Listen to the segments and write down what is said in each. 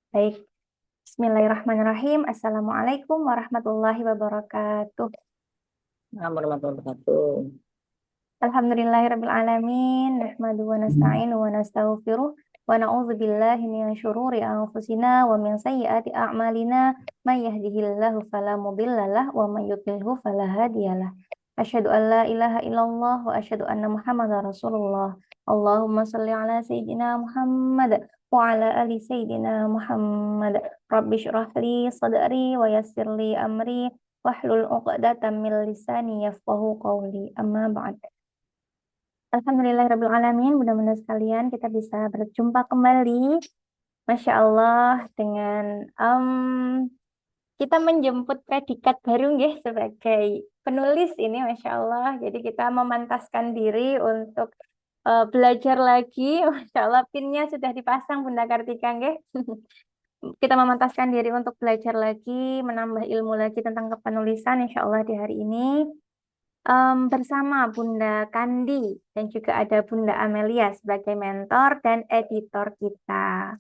Baik, Bismillahirrahmanirrahim. Assalamualaikum warahmatullahi wabarakatuh. Warahmatullahi wabarakatuh. Alhamdulillahirrabbilalamin. Nahmadu wa nasta'inu wa nastaghfiruh. Wa na'udzu billahi min syururi anfusina wa min sayyiati a'malina. May yahdihillahu fala mudhillalah wa may yudlilhu fala hadiyalah. Asyhadu an la ilaha illallah wa asyhadu anna Muhammadar Rasulullah. Allahumma shalli ala sayyidina Muhammad wa ala ali sayyidina Muhammad. Rabbi shrah li sadri wa yassir li amri wahlul 'uqdatam min lisani yafqahu qawli. Amma ba'd. Alhamdulillahirrabbilalamin, mudah-mudahan sekalian kita bisa berjumpa kembali. Masya Allah, dengan kita menjemput predikat baru nggih sebagai penulis ini, Masya Allah. Jadi kita memantaskan diri untuk belajar lagi. Masya Allah, pinnya sudah dipasang Bunda Kartika nggih. Kita memantaskan diri untuk belajar lagi, menambah ilmu lagi tentang kepenulisan, Insya Allah di hari ini. Bersama Bunda Kandi dan juga ada Bunda Amelia sebagai mentor dan editor kita.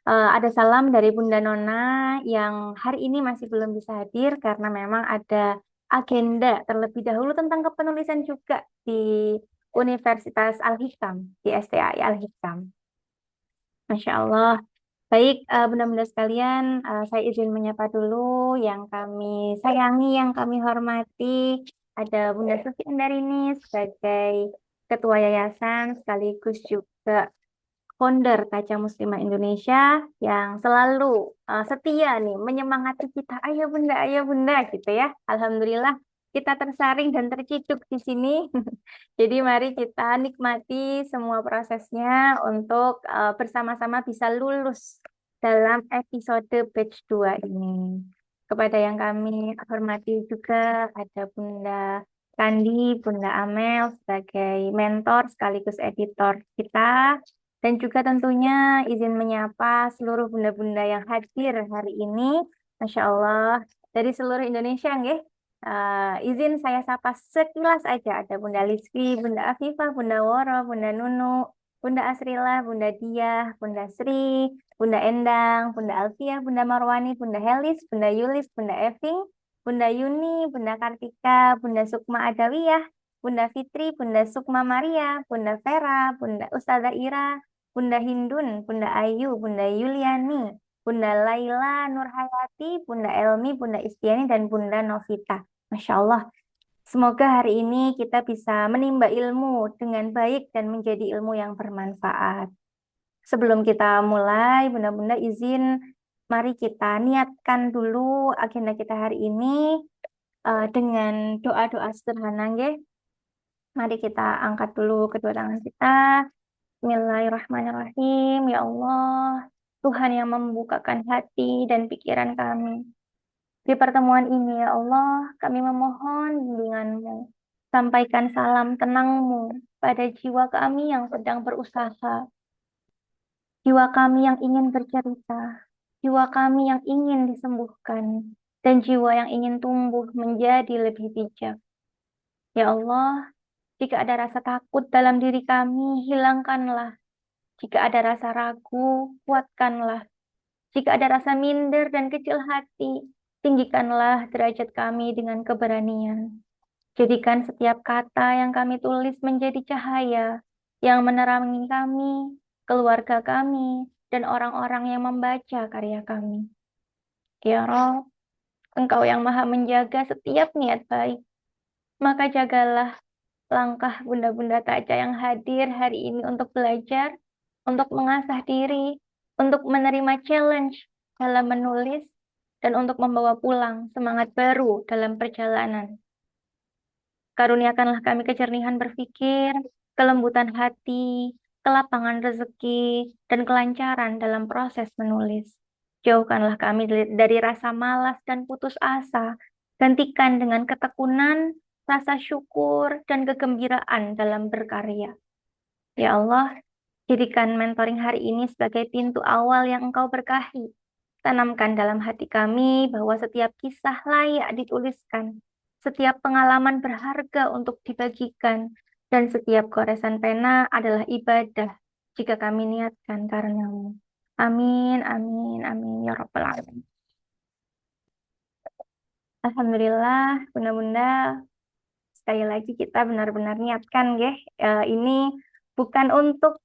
Ada salam dari Bunda Nona yang hari ini masih belum bisa hadir karena memang ada agenda terlebih dahulu tentang kepenulisan juga di Universitas Al-Hikam, di STAI Al-Hikam. Masya Allah. Baik, bunda-bunda sekalian, saya izin menyapa dulu yang kami sayangi, yang kami hormati. Ada Bunda Sufi Andarini sebagai Ketua Yayasan, sekaligus juga founder Kaca Muslimah Indonesia yang selalu setia nih menyemangati kita, ayo bunda gitu ya. Alhamdulillah kita tersaring dan terciduk di sini. Jadi mari kita nikmati semua prosesnya untuk bersama-sama bisa lulus dalam episode batch 2 ini. Kepada yang kami hormati juga ada Bunda Kandi, Bunda Amel sebagai mentor sekaligus editor kita. Dan juga tentunya izin menyapa seluruh bunda-bunda yang hadir hari ini. Masya Allah, dari seluruh Indonesia, nggih. Izin saya sapa sekilas aja. Ada Bunda Lizki, Bunda Afifah, Bunda Woro, Bunda Nunu, Bunda Asrila, Bunda Diah, Bunda Sri, Bunda Endang, Bunda Alfiah, Bunda Marwani, Bunda Helis, Bunda Yulis, Bunda Eving, Bunda Yuni, Bunda Kartika, Bunda Sukma Adawiyah, Bunda Fitri, Bunda Sukma Maria, Bunda Vera, Bunda Ustazah Ira, Bunda Hindun, Bunda Ayu, Bunda Yuliani, Bunda Laila Nurhayati, Bunda Elmi, Bunda Istiani, dan Bunda Novita. Masya Allah, semoga hari ini kita bisa menimba ilmu dengan baik dan menjadi ilmu yang bermanfaat. Sebelum kita mulai, Bunda-Bunda izin, mari kita niatkan dulu agenda kita hari ini dengan doa-doa sederhana, nggih. Mari kita angkat dulu kedua tangan kita. Bismillahirrahmanirrahim. Ya Allah, Tuhan yang membukakan hati dan pikiran kami. Di pertemuan ini, ya Allah, kami memohon bimbingan-Mu. Sampaikan salam tenang-Mu pada jiwa kami yang sedang berusaha, jiwa kami yang ingin bercerita, jiwa kami yang ingin disembuhkan, dan jiwa yang ingin tumbuh menjadi lebih bijak. Ya Allah, jika ada rasa takut dalam diri kami, hilangkanlah. Jika ada rasa ragu, kuatkanlah. Jika ada rasa minder dan kecil hati, tinggikanlah derajat kami dengan keberanian. Jadikan setiap kata yang kami tulis menjadi cahaya yang menerangi kami, keluarga kami, dan orang-orang yang membaca karya kami. Ya Rob, Engkau yang maha menjaga setiap niat baik, maka jagalah langkah bunda-bunda kaca yang hadir hari ini untuk belajar, untuk mengasah diri, untuk menerima challenge dalam menulis, dan untuk membawa pulang semangat baru dalam perjalanan. Karuniakanlah kami kejernihan berpikir, kelembutan hati, kelapangan rezeki, dan kelancaran dalam proses menulis. Jauhkanlah kami dari rasa malas dan putus asa. Gantikan dengan ketekunan, rasa syukur, dan kegembiraan dalam berkarya. Ya Allah, jadikan mentoring hari ini sebagai pintu awal yang Engkau berkahi. Tanamkan dalam hati kami bahwa setiap kisah layak dituliskan, setiap pengalaman berharga untuk dibagikan, dan setiap goresan pena adalah ibadah jika kami niatkan karenamu. Amin, amin, amin, ya Rabbal Alamin. Alhamdulillah, Bunda-Bunda, sekali lagi kita benar-benar niatkan, ya. Ini bukan untuk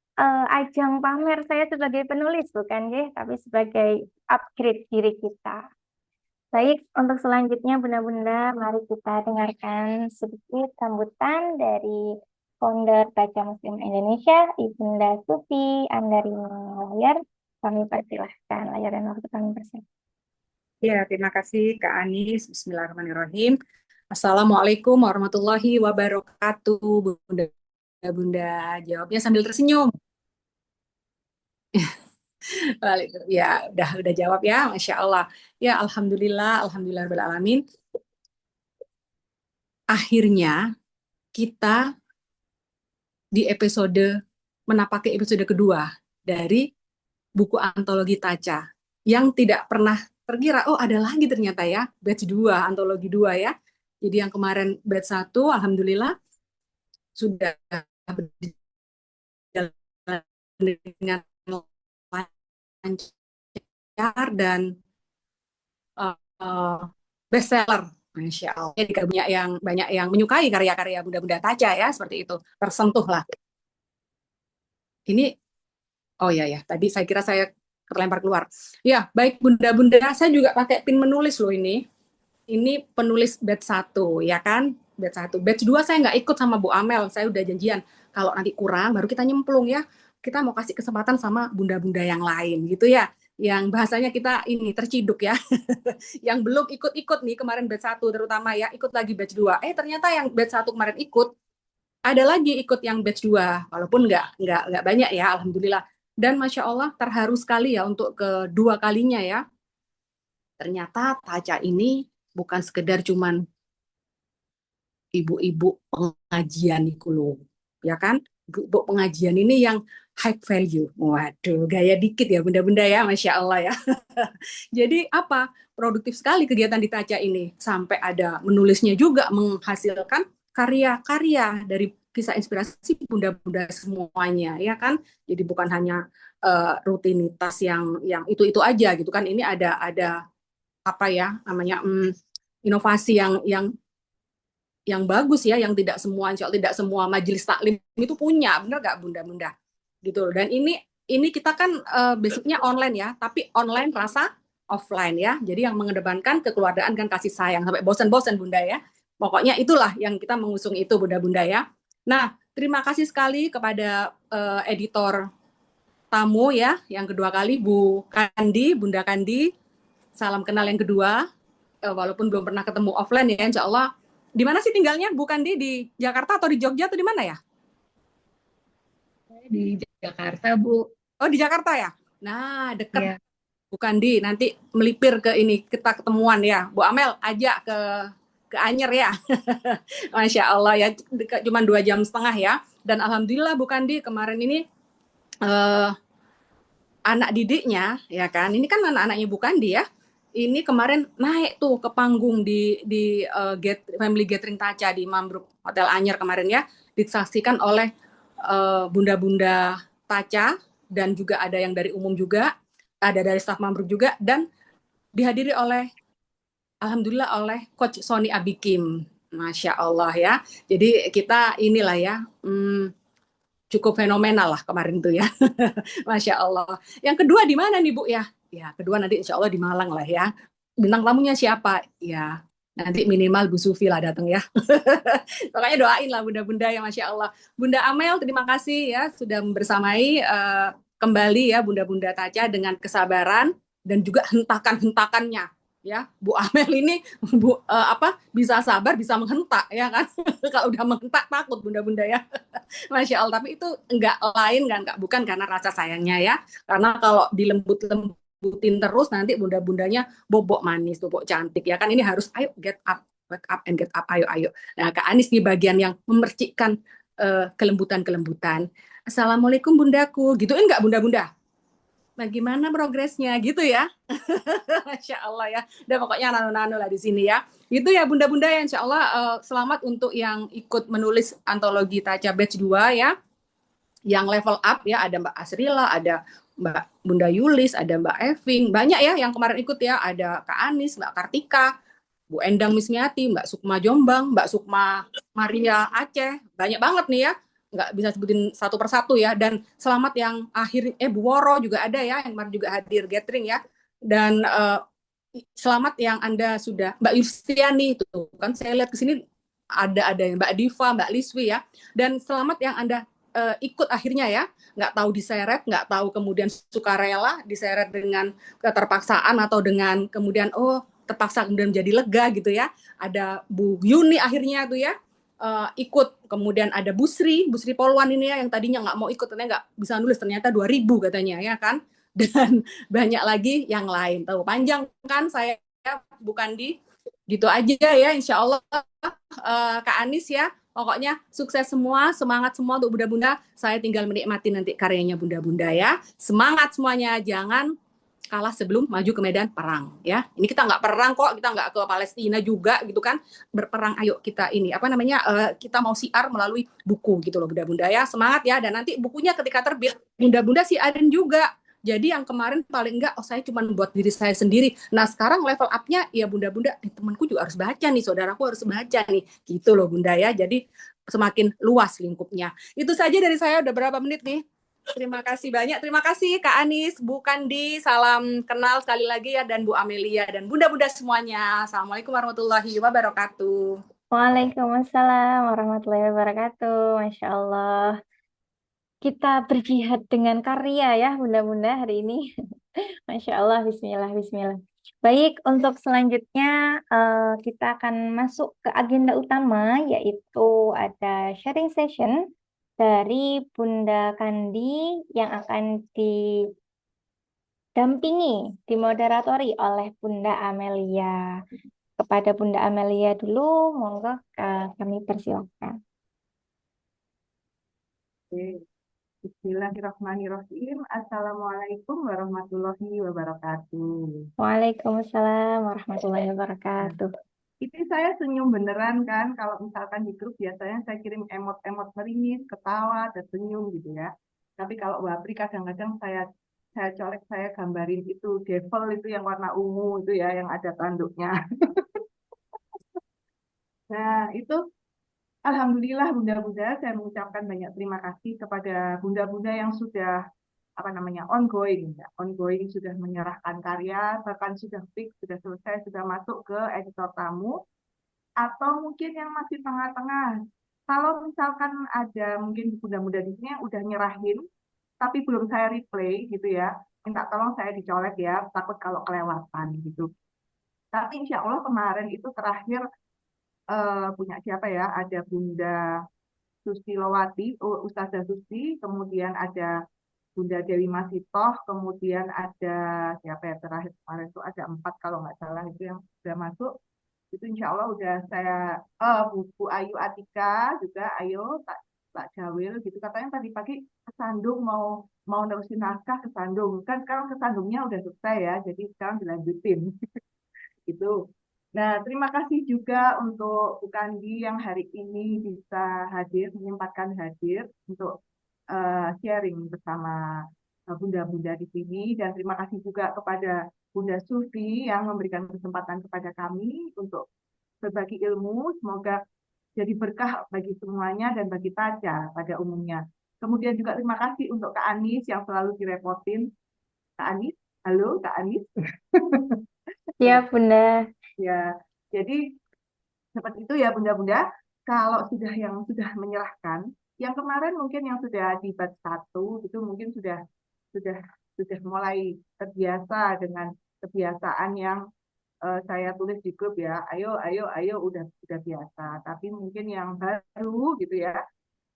ajang pamer saya sebagai penulis, bukan, ya, tapi sebagai upgrade diri kita. Baik, untuk selanjutnya Bunda-Bunda, mari kita dengarkan sedikit sambutan dari founder Baca Muslim Indonesia, Ibunda Sufi Andarini Layar. Kami persilahkan layar dan waktu kami persilahkan. Ya, terima kasih Kak Anis. Bismillahirrahmanirrahim. Assalamualaikum warahmatullahi wabarakatuh, Bunda-Bunda. Jawabnya sambil tersenyum. Ya, udah jawab ya, Masya Allah. Ya, Alhamdulillah, Alhamdulillah rabbil alamin. Akhirnya kita di menapaki episode kedua dari buku antologi Taca yang tidak pernah terkira, oh ada lagi ternyata ya, batch 2, antologi 2 ya. Jadi yang kemarin batch 1, Alhamdulillah sudah berjalan dengan lancar dan bestseller. Masya Allah. Jadi banyak yang menyukai karya-karya Bunda-Bunda Taca ya, seperti itu. Tersentuh lah. Ini, oh ya, tadi saya kira saya terlempar keluar. Ya, baik Bunda-Bunda, saya juga pakai pin menulis loh ini. Ini penulis batch 1, ya kan? Batch 1. Batch 2 saya nggak ikut sama Bu Amel, saya udah janjian. Kalau nanti kurang, baru kita nyemplung ya. Kita mau kasih kesempatan sama bunda-bunda yang lain gitu ya. Yang bahasanya kita ini terciduk ya. Yang belum ikut-ikut nih kemarin batch 1 terutama ya, ikut lagi batch 2. Ternyata yang batch 1 kemarin ikut, ada lagi ikut yang batch 2. Walaupun nggak banyak ya, Alhamdulillah. Dan Masya Allah terharu sekali ya untuk kedua kalinya ya. Ternyata Taca ini bukan sekedar cuman ibu-ibu pengajian itu loh, ya kan? Ibu pengajian ini yang high value. Waduh, gaya dikit ya bunda-bunda ya, Masya Allah ya. Jadi apa? Produktif sekali kegiatan di Taca ini. Sampai ada menulisnya juga, menghasilkan karya-karya dari kisah inspirasi bunda-bunda semuanya, ya kan? Jadi bukan hanya rutinitas yang itu aja gitu kan. Ini ada apa ya namanya inovasi yang bagus ya, yang tidak semua, insya Allah tidak semua majelis taklim itu punya, bener gak bunda-bunda gitu. Dan ini kita kan basicnya online ya, tapi online rasa offline ya, jadi yang mengedepankan kekeluargaan dan kasih sayang sampai bosan-bosan bunda ya. Pokoknya itulah yang kita mengusung itu bunda-bunda ya. Nah, terima kasih sekali kepada editor tamu ya, yang kedua kali Bu Kandi, Bunda Kandi. Salam kenal yang kedua, walaupun belum pernah ketemu offline ya, insya Allah. Di mana sih tinggalnya, Bu Kandi? Di Jakarta atau di Jogja atau di mana ya? Di Jakarta, Bu. Oh, di Jakarta ya? Nah, deket. Ya. Bu Kandi, nanti melipir ke ini, kita ketemuan ya. Bu Amel, ajak ke Anyer ya. Masya Allah ya, cuma 2,5 jam ya. Dan Alhamdulillah Bu Kandi kemarin ini anak didiknya, ya kan, ini kan anak-anaknya Bu Kandi ya, ini kemarin naik tuh ke panggung di Family Gathering Taca di Mambruk Hotel Anyer kemarin ya, disaksikan oleh bunda-bunda Taca, dan juga ada yang dari umum juga, ada dari staf Mambruk juga, dan dihadiri oleh, Alhamdulillah, oleh Coach Sony Abikim. Masya Allah ya. Jadi kita inilah ya, cukup fenomenal lah kemarin tuh ya. Masya Allah. Yang kedua di mana nih Bu ya? Ya, kedua nanti insya Allah di Malang lah ya. Bintang tamunya siapa? Ya, nanti minimal Bu Sufi lah datang ya. Pokoknya doain lah bunda-bunda ya, Masya Allah. Bunda Amel, terima kasih ya sudah membersamai kembali ya bunda-bunda Taca dengan kesabaran dan juga hentakan-hentakannya. Ya, Bu Amel ini bisa sabar, bisa menghentak ya kan. Kalau udah menghentak takut bunda-bunda ya. Masya Allah, tapi itu enggak lain kan, enggak, bukan karena rasa sayangnya ya. Karena kalau dilembut-lembutin terus nanti bunda-bundanya bobok manis, bobok cantik ya kan. Ini harus ayo get up, wake up and get up, ayo. Nah, Kak Anis di bagian yang memercikkan kelembutan-kelembutan. Assalamualaikum bundaku, gituin enggak bunda-bunda? Bagaimana progresnya gitu ya. Masya Allah ya. Dan pokoknya nano-nano lah di sini ya. Itu ya bunda-bunda ya, insya Allah selamat untuk yang ikut menulis antologi Taca batch 2 ya. Yang level up ya, ada Mbak Asrila, ada Mbak Bunda Yulis, ada Mbak Eving, banyak ya yang kemarin ikut ya, ada Kak Anis, Mbak Kartika, Bu Endang Mismiati, Mbak Sukma Jombang, Mbak Sukma Maria Aceh, banyak banget nih ya, nggak bisa sebutin satu persatu ya. Dan selamat yang akhir, Bu Woro juga ada ya, yang kemarin juga hadir gathering ya. Dan selamat yang Anda sudah, Mbak Yustiani itu kan saya lihat ke sini ada yang Mbak Diva, Mbak Liswi ya. Dan selamat yang Anda ikut akhirnya ya, nggak tahu diseret, nggak tahu kemudian sukarela diseret dengan keterpaksaan atau dengan kemudian terpaksa kemudian menjadi lega gitu ya. Ada Bu Yuni akhirnya tuh ya ikut, kemudian ada Busri Polwan ini ya yang tadinya nggak mau ikut, ternyata nggak bisa nulis, ternyata 2000 katanya ya kan. Dan banyak lagi yang lain. Tahu panjang kan saya bukan di gitu aja ya, insya Allah Kak Anis ya. Pokoknya sukses semua, semangat semua untuk bunda-bunda. Saya tinggal menikmati nanti karyanya bunda-bunda ya. Semangat semuanya, jangan kalah sebelum maju ke medan perang ya. Ini kita nggak perang kok, kita nggak ke Palestina juga gitu kan. Berperang, ayo kita ini apa namanya kita mau siar melalui buku gitu loh bunda-bunda ya. Semangat ya, dan nanti bukunya ketika terbit bunda-bunda siarin juga. Jadi yang kemarin paling enggak, saya cuma buat diri saya sendiri. Nah sekarang level up-nya ya bunda-bunda, temanku juga harus baca nih, saudaraku harus baca nih, gitu loh bunda ya. Jadi semakin luas lingkupnya. Itu saja dari saya, udah berapa menit nih? Terima kasih banyak. Terima kasih Kak Anis, Bu Kandi, salam kenal sekali lagi ya, dan Bu Amelia, dan bunda-bunda semuanya. Assalamualaikum warahmatullahi wabarakatuh. Waalaikumsalam warahmatullahi wabarakatuh. Masya Allah. Kita berjihad dengan karya ya, bunda-bunda hari ini. Masya Allah, Bismillah, Bismillah. Baik, untuk selanjutnya kita akan masuk ke agenda utama, yaitu ada sharing session dari Bunda Kandi yang akan didampingi, dimoderatori oleh Bunda Amelia. Kepada Bunda Amelia dulu, monggo kami persilakan. Bismillahirrahmanirrahim. Assalamualaikum warahmatullahi wabarakatuh. Waalaikumsalam warahmatullahi wabarakatuh. Ini saya senyum beneran kan, kalau misalkan di grup biasanya saya kirim emot-emot meringis, ketawa, dan senyum gitu ya. Tapi kalau Wapri kadang-kadang saya colek, saya gambarin itu devil itu yang warna ungu itu ya, yang ada tanduknya. Nah itu alhamdulillah bunda-bunda, saya mengucapkan banyak terima kasih kepada bunda-bunda yang sudah ongoing sudah menyerahkan karya, bahkan sudah fix, sudah selesai, sudah masuk ke editor tamu, atau mungkin yang masih tengah-tengah. Kalau misalkan ada mungkin bunda-bunda di sini yang udah nyerahin tapi belum saya replay gitu ya, minta tolong saya dicolek ya, takut kalau kelewatan gitu. Tapi insya Allah kemarin itu terakhir punya siapa ya, ada Bunda Susi Lowati, Ustazah Susi, kemudian ada Bunda Dewi Masitoh, kemudian ada siapa ya terakhir kemarin itu ada 4 kalau nggak salah itu yang sudah masuk. Itu insya Allah udah saya, Bu Ayu Atika juga, ayo Pak Jawil gitu, katanya tadi pagi kesandung mau mau nerusin naskah kesandung, kan sekarang kesandungnya udah selesai ya, jadi sekarang dilanjutin. Itu. Nah, terima kasih juga untuk Bu Kandi yang hari ini bisa hadir, menyempatkan hadir untuk sharing bersama bunda-bunda di sini. Dan terima kasih juga kepada Bunda Sufi yang memberikan kesempatan kepada kami untuk berbagi ilmu. Semoga jadi berkah bagi semuanya dan bagi Taja pada umumnya. Kemudian juga terima kasih untuk Kak Anis yang selalu direpotin. Kak Anis, halo Kak Anis. Ya, Bunda. Ya, jadi seperti itu ya bunda-bunda. Kalau sudah menyerahkan, yang kemarin mungkin yang sudah di bab 1 itu mungkin sudah sudah mulai terbiasa dengan kebiasaan yang saya tulis di grup ya. Ayo, ayo, ayo, udah biasa. Tapi mungkin yang baru gitu ya.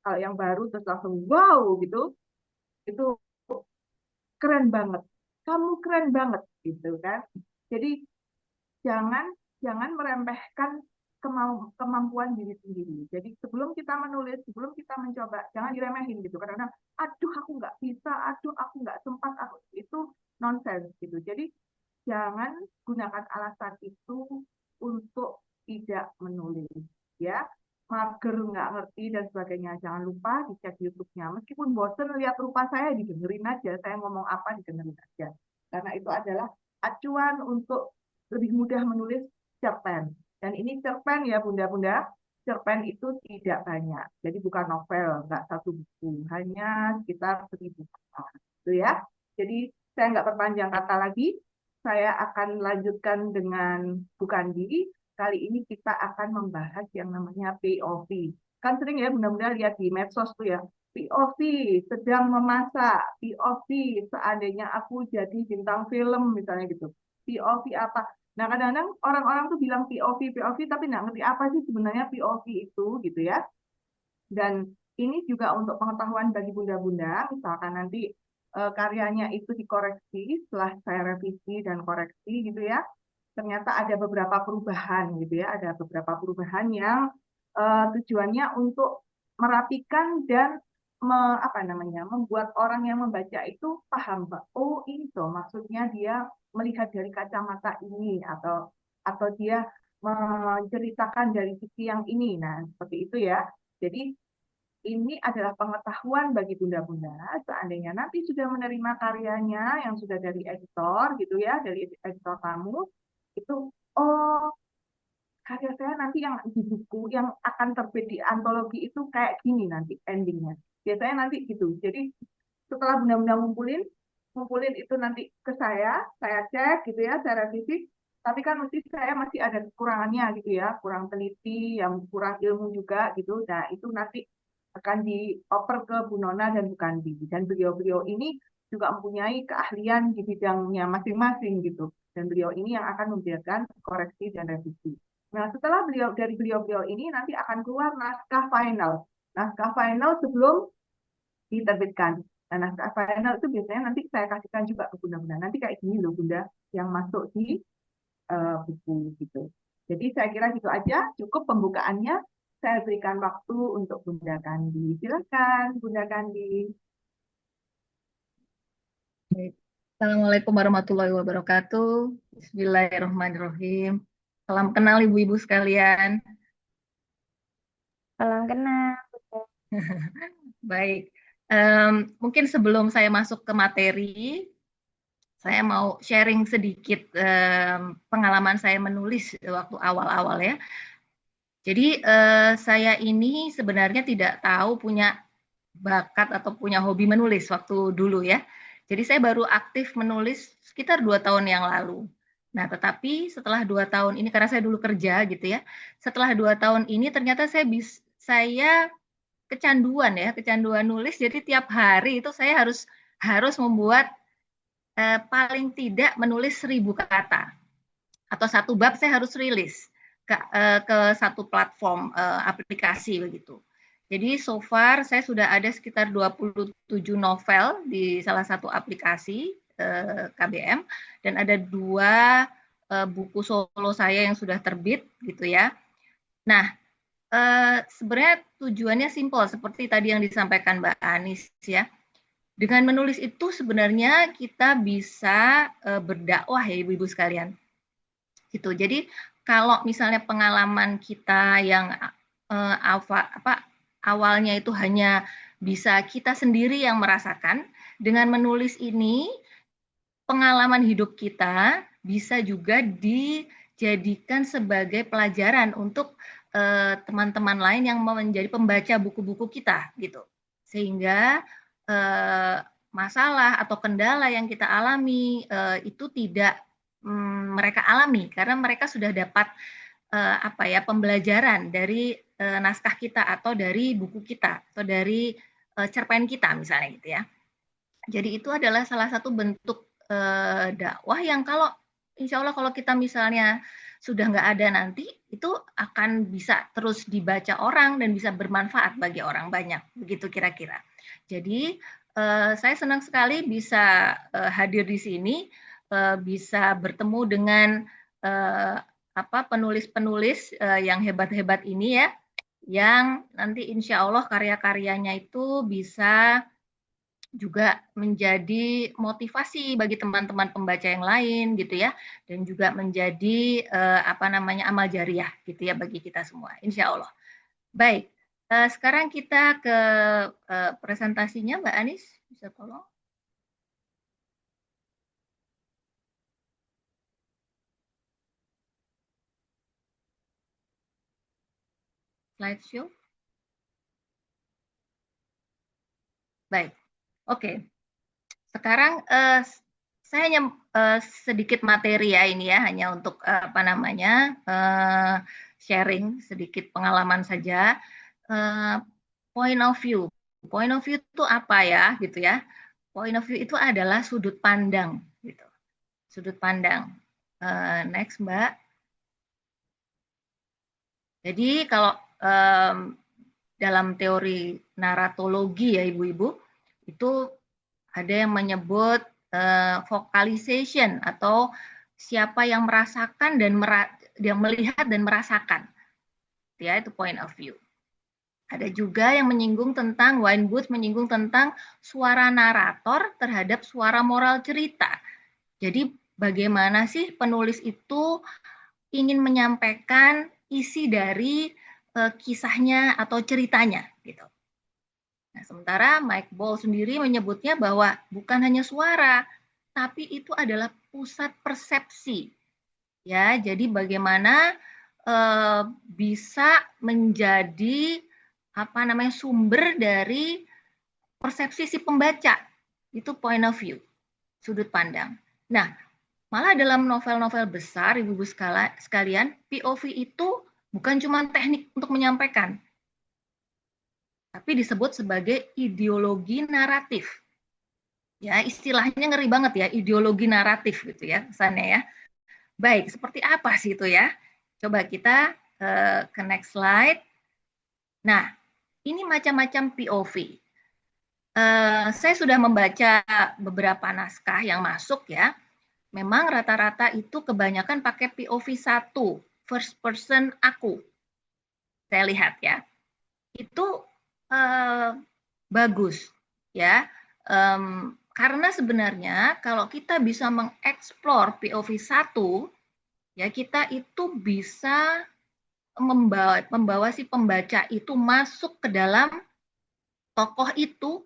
Kalau yang baru terus langsung wow gitu, itu keren banget. Kamu keren banget gitu kan. Jadi jangan jangan meremehkan kemampuan diri sendiri. Jadi sebelum kita menulis, sebelum kita mencoba, jangan diremehin gitu. Karena aduh aku nggak bisa, aduh aku nggak sempat, itu nonsens gitu. Jadi jangan gunakan alasan itu untuk tidak menulis, ya. Mager, nggak ngerti dan sebagainya. Jangan lupa dicek YouTube-nya. Meskipun bosen lihat rupa saya, didengerin aja. Saya ngomong apa, didengerin aja. Karena itu adalah acuan untuk lebih mudah menulis cerpen. Dan ini cerpen ya Bunda-Bunda. Cerpen itu tidak banyak. Jadi bukan novel, nggak satu buku. Hanya sekitar 1.000 kata. Itu ya. Jadi saya nggak perpanjang kata lagi. Saya akan lanjutkan dengan bukan diri. Kali ini kita akan membahas yang namanya POV. Kan sering ya Bunda-Bunda lihat di medsos tuh ya. POV sedang memasak, POV seandainya aku jadi bintang film misalnya gitu. POV apa? Nah kadang-kadang orang-orang tuh bilang POV, POV tapi nggak ngerti apa sih sebenarnya POV itu gitu ya. Dan ini juga untuk pengetahuan bagi bunda-bunda, misalkan nanti karyanya itu dikoreksi setelah saya revisi dan koreksi gitu ya. Ternyata ada beberapa perubahan gitu ya, ada beberapa perubahan yang tujuannya untuk merapikan dan apa namanya, membuat orang yang membaca itu paham, oh ini tuh maksudnya dia melihat dari kacamata ini atau dia menceritakan dari sisi yang ini. Nah, seperti itu ya. Jadi ini adalah pengetahuan bagi bunda-bunda seandainya nanti sudah menerima karyanya yang sudah dari editor gitu ya, dari editor tamu itu, oh karya saya nanti yang di buku yang akan terbit di antologi itu kayak gini nanti endingnya. Biasanya nanti gitu. Jadi setelah bunda-bunda ngumpulin itu nanti ke saya cek gitu ya, saya revisi. Tapi kan mesti saya masih ada kekurangannya gitu ya, kurang teliti, yang kurang ilmu juga gitu. Nah itu nanti akan dioper ke Bu Nona dan Bu Kandi. Dan beliau-beliau ini juga mempunyai keahlian di bidangnya masing-masing gitu. Dan beliau ini yang akan memberikan koreksi dan revisi. Nah, setelah dari beliau-beliau ini nanti akan keluar naskah final. Naskah final sebelum diterbitkan. Nah, naskah final itu biasanya nanti saya kasihkan juga ke Bunda-Bunda. Nanti kayak gini loh Bunda, yang masuk di buku gitu. Jadi saya kira gitu aja, cukup pembukaannya. Saya berikan waktu untuk Bunda Kandi. Silakan Bunda Kandi. Baik. Assalamualaikum warahmatullahi wabarakatuh. Bismillahirrahmanirrahim. Salam kenal ibu-ibu sekalian. Salam kenal. Baik. Mungkin sebelum saya masuk ke materi, saya mau sharing sedikit pengalaman saya menulis waktu awal-awal ya. Jadi saya ini sebenarnya tidak tahu punya bakat atau punya hobi menulis waktu dulu ya. Jadi saya baru aktif menulis sekitar 2 tahun yang lalu. Nah, tetapi setelah 2 tahun ini karena saya dulu kerja gitu ya. Setelah 2 tahun ini ternyata saya kecanduan nulis. Jadi tiap hari itu saya harus membuat paling tidak menulis 1.000 kata. Atau satu bab saya harus rilis ke satu platform aplikasi begitu. Jadi so far saya sudah ada sekitar 27 novel di salah satu aplikasi KBM dan ada 2 buku solo saya yang sudah terbit gitu ya. Nah, sebenarnya tujuannya simpel seperti tadi yang disampaikan Mbak Anis ya. Dengan menulis itu sebenarnya kita bisa berdakwah ya ibu-ibu sekalian. Gitu. Jadi kalau misalnya pengalaman kita yang awalnya itu hanya bisa kita sendiri yang merasakan, dengan menulis ini pengalaman hidup kita bisa juga dijadikan sebagai pelajaran untuk teman-teman lain yang menjadi pembaca buku-buku kita gitu. Sehingga masalah atau kendala yang kita alami itu tidak mereka alami karena mereka sudah dapat pembelajaran dari naskah kita atau dari buku kita atau dari cerpen kita misalnya gitu ya. Jadi itu adalah salah satu bentuk dakwah yang kalau insya Allah kalau kita misalnya sudah nggak ada nanti itu akan bisa terus dibaca orang dan bisa bermanfaat bagi orang banyak begitu kira-kira. Jadi saya senang sekali bisa hadir di sini, bisa bertemu dengan penulis-penulis yang hebat-hebat ini ya, yang nanti insya Allah karya-karyanya itu bisa juga menjadi motivasi bagi teman-teman pembaca yang lain gitu ya, dan juga menjadi amal jariah gitu ya bagi kita semua insya Allah. Baik, Sekarang kita ke presentasinya, Mbak Anis, bisa tolong? Slideshow. Baik, oke. Sekarang saya hanya sedikit materi ya ini ya, hanya untuk apa namanya sharing sedikit pengalaman saja. Point of view itu apa ya, gitu ya? Point of view itu adalah sudut pandang, gitu. Sudut pandang. Next, Mbak. Jadi kalau dalam teori naratologi ya Ibu-Ibu, itu ada yang menyebut vocalization atau siapa yang merasakan dan yang melihat dan merasakan. Ya, itu point of view. Ada juga yang menyinggung tentang, Wayne Booth menyinggung tentang suara narator terhadap suara moral cerita. Jadi bagaimana sih penulis itu ingin menyampaikan isi dari kisahnya atau ceritanya gitu. Nah, sementara Mike Ball sendiri menyebutnya bahwa bukan hanya suara, tapi itu adalah pusat persepsi. Ya, jadi bagaimana bisa menjadi apa namanya sumber dari persepsi si pembaca. Itu point of view, sudut pandang. Nah, malah dalam novel-novel besar, ibu-ibu sekalian, POV itu bukan cuma teknik untuk menyampaikan, tapi disebut sebagai ideologi naratif. Ya, istilahnya ngeri banget ya, ideologi naratif gitu ya, kesannya ya. Baik, seperti apa sih itu ya? Coba kita ke next slide. Nah, ini macam-macam POV. Saya sudah membaca beberapa naskah yang masuk ya. Memang rata-rata itu kebanyakan pakai POV 1, first person aku. Saya lihat ya. Itu bagus ya. Karena sebenarnya kalau kita bisa mengeksplor POV 1, ya kita itu bisa membawa si pembaca itu masuk ke dalam tokoh itu,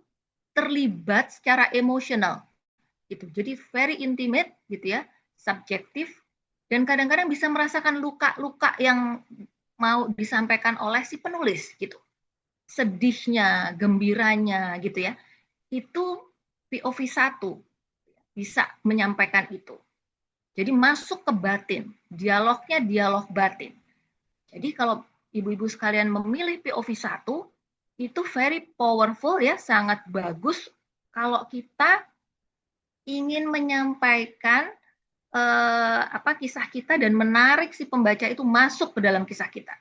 terlibat secara emosional gitu. Jadi very intimate gitu ya, subjektif, dan kadang-kadang bisa merasakan luka-luka yang mau disampaikan oleh si penulis gitu. Sedihnya, gembiranya gitu ya. Itu POV 1 bisa menyampaikan itu. Jadi masuk ke batin, dialognya dialog batin. Jadi kalau ibu-ibu sekalian memilih POV 1, itu very powerful ya, sangat bagus kalau kita ingin menyampaikan kisah kita dan menarik si pembaca itu masuk ke dalam kisah kita.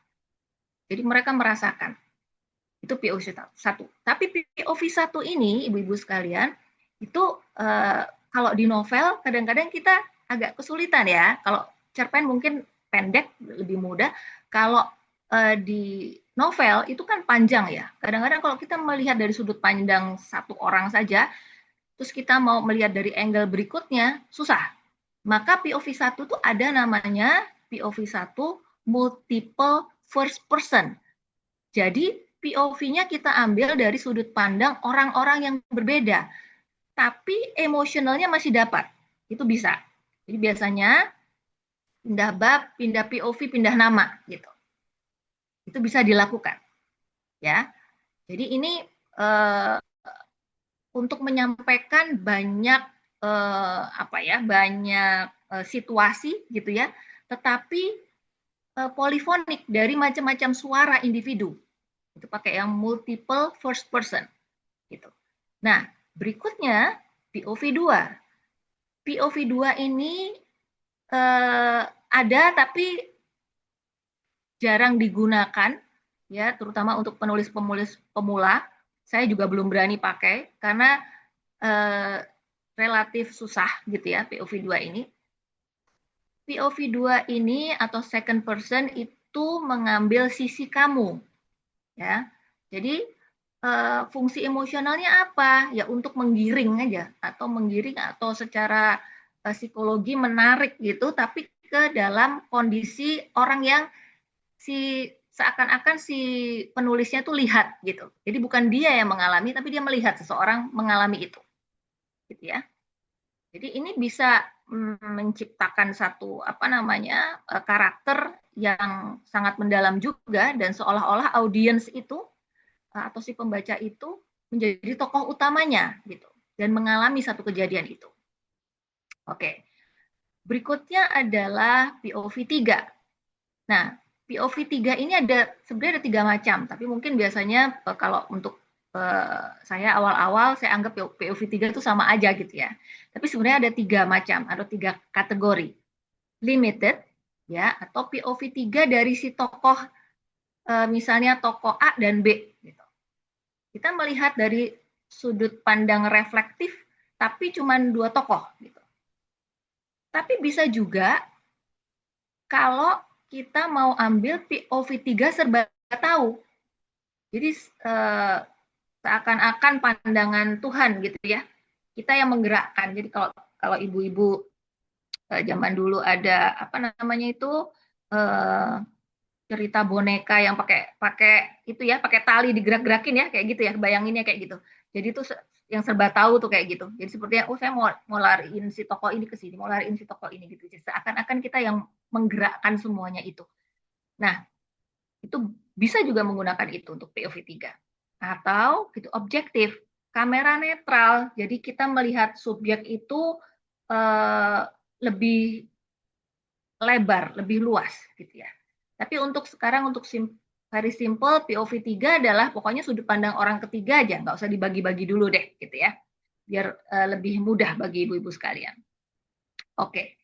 Jadi mereka merasakan. Itu POV 1. Tapi POV 1 ini, ibu-ibu sekalian, itu kalau di novel kadang-kadang kita agak kesulitan ya. Kalau cerpen mungkin pendek, lebih mudah. Kalau di novel itu kan panjang ya. Kadang-kadang kalau kita melihat dari sudut pandang satu orang saja, terus kita mau melihat dari angle berikutnya, susah. Maka POV 1 itu ada namanya POV 1 multiple first person. Jadi POV-nya kita ambil dari sudut pandang orang-orang yang berbeda, tapi emosionalnya masih dapat. Itu bisa. Jadi biasanya pindah bab, pindah POV, pindah nama gitu. Itu bisa dilakukan. Ya. Jadi ini untuk menyampaikan banyak banyak situasi gitu ya, tetapi polifonik dari macam-macam suara individu. Itu pakai yang multiple first person gitu. Nah, berikutnya POV 2. POV 2 ini ada tapi jarang digunakan ya, terutama untuk penulis-penulis pemula. Saya juga belum berani pakai karena relatif susah gitu ya POV 2 ini. POV 2 ini atau second person itu mengambil sisi kamu. Ya. Jadi fungsi emosionalnya apa? Ya untuk menggiring aja atau secara psikologi menarik gitu, tapi ke dalam kondisi orang yang si seakan-akan si penulisnya tuh lihat gitu. Jadi bukan dia yang mengalami, tapi dia melihat seseorang mengalami itu, gitu ya. Jadi ini bisa menciptakan satu karakter yang sangat mendalam juga, dan seolah-olah audiens itu atau si pembaca itu menjadi tokoh utamanya gitu dan mengalami satu kejadian itu. Oke. Berikutnya adalah POV 3. Nah, POV 3 ini sebenarnya ada 3 macam, tapi mungkin biasanya kalau untuk saya awal-awal saya anggap POV 3 itu sama aja gitu ya. Tapi sebenarnya ada 3 macam, ada 3 kategori. Limited ya, atau POV 3 dari si tokoh misalnya tokoh A dan B gitu. Kita melihat dari sudut pandang reflektif tapi cuma 2 tokoh gitu. Tapi bisa juga kalau kita mau ambil POV 3 serba tahu. Jadi seakan-akan pandangan Tuhan gitu ya. Kita yang menggerakkan. Jadi kalau ibu-ibu zaman dulu ada cerita boneka yang pakai itu ya, pakai tali digerak-gerakin ya, kayak gitu ya, bayanginnya kayak gitu. Jadi itu yang serba tahu tuh kayak gitu. Jadi sepertinya saya mau lariin si tokoh ini ke sini, mau lariin si tokoh ini gitu. Jadi seakan-akan kita yang menggerakkan semuanya itu. Nah, itu bisa juga menggunakan itu untuk POV 3. Atau itu objektif, kamera netral. Jadi kita melihat subjek itu lebih lebar, lebih luas gitu ya. Tapi untuk sekarang very simple, POV 3 adalah pokoknya sudut pandang orang ketiga aja, nggak usah dibagi-bagi dulu deh gitu ya. Biar lebih mudah bagi ibu-ibu sekalian. Oke.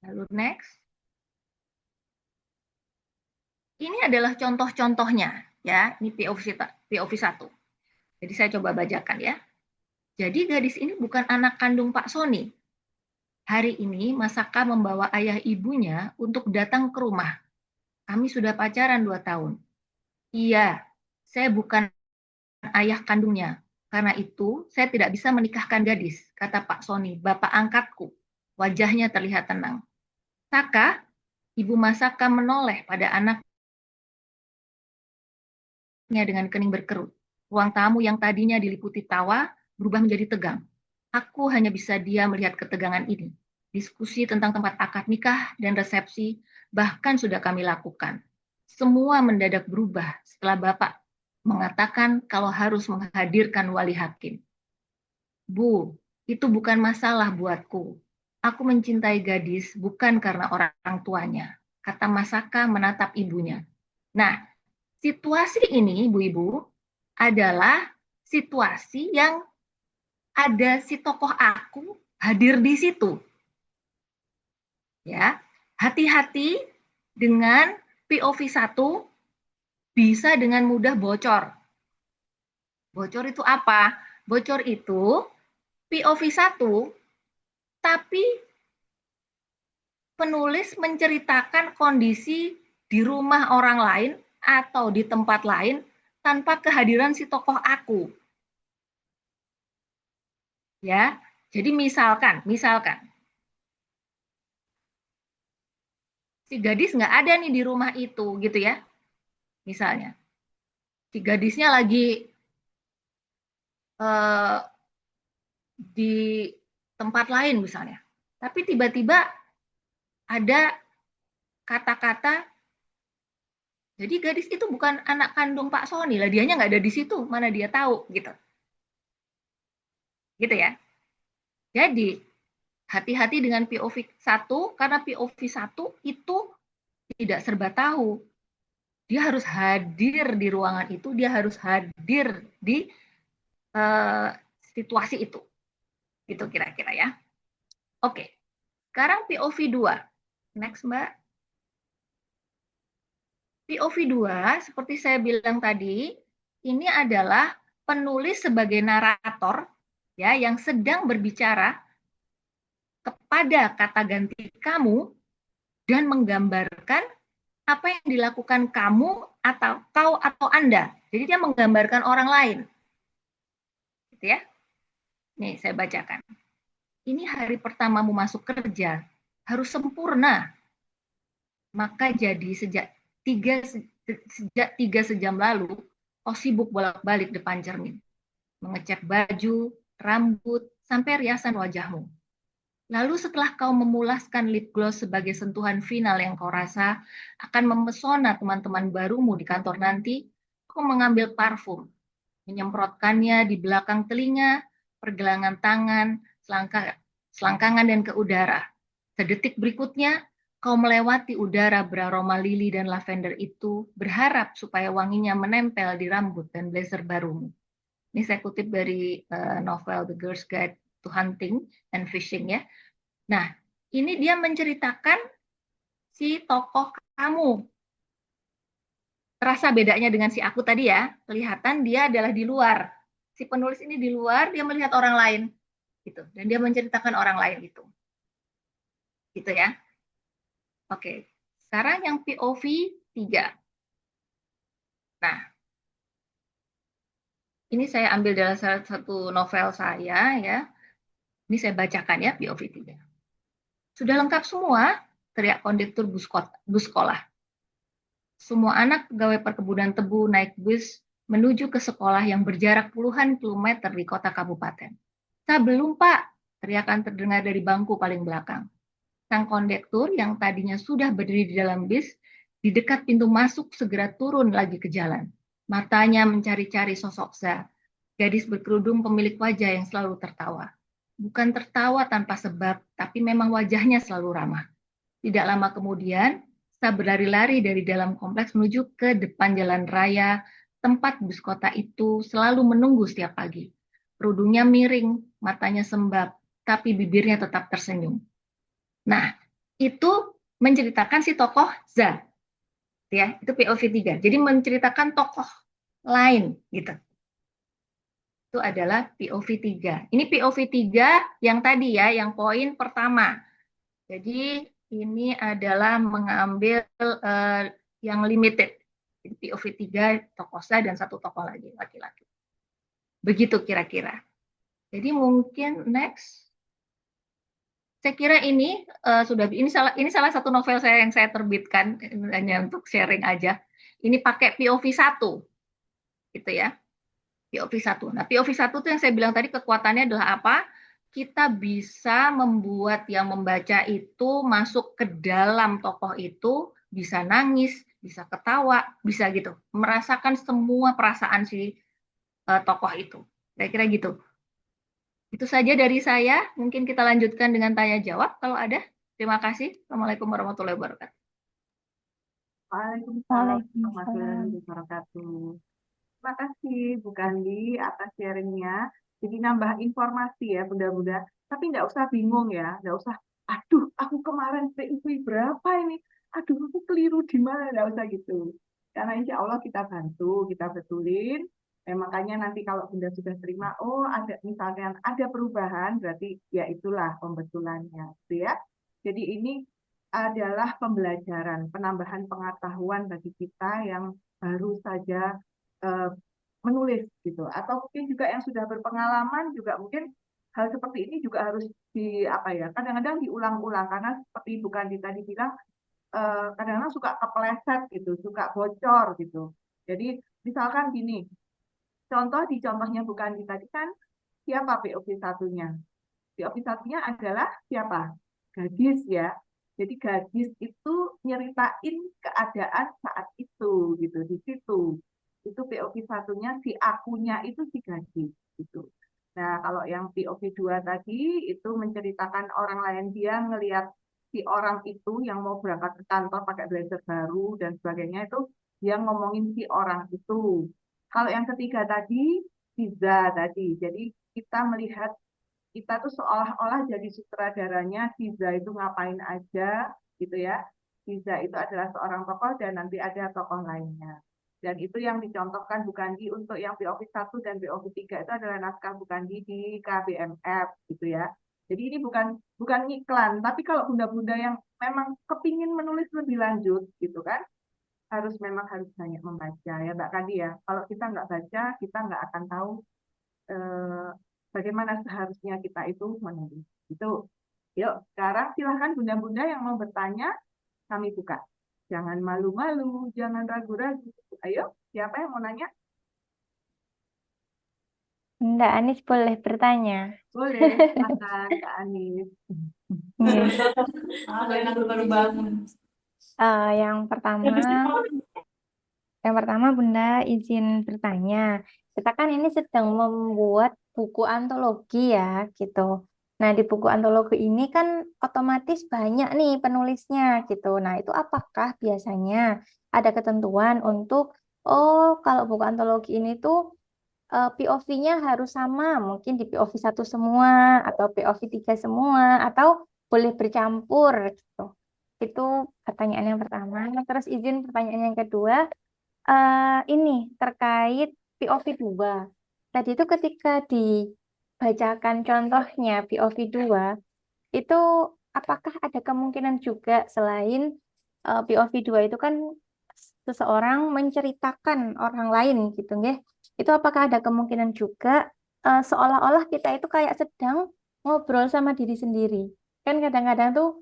Lalu next. Ini adalah contoh-contohnya ya, ini POV 1. Jadi saya coba bacakan ya. Jadi gadis ini bukan anak kandung Pak Sony. Hari ini Masaka membawa ayah ibunya untuk datang ke rumah. Kami sudah pacaran 2 tahun. Iya, saya bukan ayah kandungnya. Karena itu saya tidak bisa menikahkan gadis, kata Pak Sony, bapak angkatku. Wajahnya terlihat tenang. Saka, ibu Masaka menoleh pada anaknya dengan kening berkerut. Ruang tamu yang tadinya diliputi tawa berubah menjadi tegang. Aku hanya bisa diam melihat ketegangan ini. Diskusi tentang tempat akad nikah dan resepsi bahkan sudah kami lakukan. Semua mendadak berubah setelah Bapak mengatakan kalau harus menghadirkan wali hakim. Bu, itu bukan masalah buatku. Aku mencintai gadis bukan karena orang tuanya, kata Masaka menatap ibunya. Nah, situasi ini, ibu-ibu, adalah situasi yang ada si tokoh aku hadir di situ. Ya, hati-hati dengan POV 1 bisa dengan mudah bocor. Bocor itu apa? Bocor itu POV 1 tapi penulis menceritakan kondisi di rumah orang lain atau di tempat lain tanpa kehadiran si tokoh aku. Ya, jadi misalkan si gadis nggak ada nih di rumah itu gitu ya, misalnya si gadisnya lagi di tempat lain misalnya, tapi tiba-tiba ada kata-kata, jadi gadis itu bukan anak kandung Pak Sony lah, dianya nggak ada di situ, mana dia tahu gitu ya. Jadi hati-hati dengan POV 1 karena POV 1 itu tidak serba tahu. Dia harus hadir di ruangan itu, dia harus hadir di situasi itu. Gitu kira-kira ya. Oke. Sekarang POV 2. Next, Mbak. POV 2, seperti saya bilang tadi, ini adalah penulis sebagai narator ya yang sedang berbicara kepada kata ganti kamu dan menggambarkan apa yang dilakukan kamu atau kau atau Anda. Jadi dia menggambarkan orang lain. Gitu ya. Nih, saya bacakan. Ini hari pertamamu masuk kerja, harus sempurna. Maka jadi Sejak 3 sejam lalu, kau sibuk bolak-balik depan cermin, mengecek baju, rambut, sampai riasan wajahmu. Lalu setelah kau memulaskan lip gloss sebagai sentuhan final yang kau rasa akan memesona teman-teman barumu di kantor nanti, kau mengambil parfum, menyemprotkannya di belakang telinga, pergelangan tangan, selangkangan dan ke udara. Sedetik berikutnya, kau melewati udara beraroma lili dan lavender itu, berharap supaya wanginya menempel di rambut dan blazer barumu. Ini saya kutip dari novel The Girl's Guide to Hunting and Fishing ya. Nah, ini dia menceritakan si tokoh kamu. Terasa bedanya dengan si aku tadi ya, kelihatan dia adalah di luar. Si penulis ini di luar, dia melihat orang lain gitu, dan dia menceritakan orang lain itu. Gitu ya. Oke. Sekarang yang POV 3. Nah, ini saya ambil dari salah satu novel saya ya. Ini saya bacakan ya POV 3. Sudah lengkap semua, teriak kondektur bus sekolah. Semua anak pegawai perkebunan tebu naik bus menuju ke sekolah yang berjarak puluhan kilometer di kota kabupaten. Belum, Pak, teriakan terdengar dari bangku paling belakang. Sang kondektur yang tadinya sudah berdiri di dalam bis, di dekat pintu masuk segera turun lagi ke jalan. Matanya mencari-cari sosok Za, gadis berkerudung pemilik wajah yang selalu tertawa. Bukan tertawa tanpa sebab, tapi memang wajahnya selalu ramah. Tidak lama kemudian, Za berlari-lari dari dalam kompleks menuju ke depan jalan raya, tempat bus kota itu selalu menunggu setiap pagi. Kerudungnya miring, matanya sembab, tapi bibirnya tetap tersenyum. Nah, itu menceritakan si tokoh Za. Ya, itu POV 3. Jadi menceritakan tokoh lain gitu. Itu adalah POV 3. Ini POV 3 yang tadi ya, yang poin pertama. Jadi ini adalah mengambil yang limited. Jadi POV 3 tokoh Za dan satu tokoh lagi laki-laki. Begitu kira-kira. Jadi mungkin next. Saya kira ini ini salah satu novel saya yang saya terbitkan hanya untuk sharing aja. Ini pakai POV 1 gitu ya. POV 1. Nah, POV 1 itu yang saya bilang tadi kekuatannya adalah apa? Kita bisa membuat yang membaca itu masuk ke dalam tokoh itu, bisa nangis, bisa ketawa, bisa gitu. Merasakan semua perasaan si tokoh itu. Kira-kira gitu. Itu saja dari saya. Mungkin kita lanjutkan dengan tanya jawab kalau ada. Terima kasih. Assalamualaikum warahmatullahi wabarakatuh. Waalaikumsalam warahmatullahi wabarakatuh. Terima kasih Bu Kandi atas sharingnya. Jadi nambah informasi ya Bunda-Bunda. Tapi nggak usah bingung ya. Nggak usah, aduh aku kemarin PUV berapa ini? Aduh aku keliru di mana? Nggak usah gitu. Karena insya Allah kita bantu, kita betulin. Makanya nanti kalau Bunda sudah terima, oh ada misalkan ada perubahan, berarti ya itulah pembetulannya. Gitu ya. Jadi ini adalah pembelajaran, penambahan pengetahuan bagi kita yang baru saja eh, menulis gitu, atau mungkin juga yang sudah berpengalaman juga mungkin hal seperti ini juga harus di apa ya, kadang-kadang diulang-ulang karena seperti bukan tadi bilang kadang-kadang suka kepleset gitu, suka bocor gitu. Jadi misalkan gini, contoh di contohnya bukan tadi kan siapa POV satunya? POV satunya adalah siapa? Gadis ya. Jadi gadis itu nyeritain keadaan saat itu gitu di situ. Itu POV satunya si akunya itu si gadis gitu. Nah, kalau yang POV 2 tadi itu menceritakan orang lain, dia ngelihat si orang itu yang mau berangkat ke kantor pakai blazer baru dan sebagainya, itu dia ngomongin si orang itu. Kalau yang ketiga tadi, Tiza tadi. Jadi kita melihat kita tuh seolah-olah jadi sutradaranya Tiza itu ngapain aja gitu ya. Tiza itu adalah seorang tokoh dan nanti ada tokoh lainnya. Dan itu yang dicontohkan Bukandi untuk yang POV 1 dan POV 3 itu adalah naskah Bukandi di KBMF gitu ya. Jadi ini bukan iklan, tapi kalau bunda-bunda yang memang kepingin menulis lebih lanjut gitu kan, memang harus banyak membaca ya Mbak Kandi ya. Kalau kita nggak baca, kita nggak akan tahu eh, bagaimana seharusnya kita itu menulis. Itu. Yuk, sekarang silahkan bunda-bunda yang mau bertanya, kami buka. Jangan malu-malu, jangan ragu-ragu. Ayo, siapa yang mau nanya? Bunda Anis boleh bertanya. Boleh, silakan Kak Anis. Nggih. Baru bangun. Yang pertama Bunda izin bertanya. Kita kan ini sedang membuat buku antologi ya, gitu. Nah, di buku antologi ini kan otomatis banyak nih penulisnya gitu. Nah, itu apakah biasanya ada ketentuan untuk, oh, kalau buku antologi ini tuh POV-nya harus sama, mungkin di POV satu semua atau POV tiga semua atau boleh bercampur gitu. Itu pertanyaan yang pertama. Terus izin pertanyaan yang kedua, ini terkait POV 2. Tadi itu ketika dibacakan contohnya POV 2, itu apakah ada kemungkinan juga selain POV 2 itu kan seseorang menceritakan orang lain gitu nggih. Itu apakah ada kemungkinan juga seolah-olah kita itu kayak sedang ngobrol sama diri sendiri. Kan kadang-kadang tuh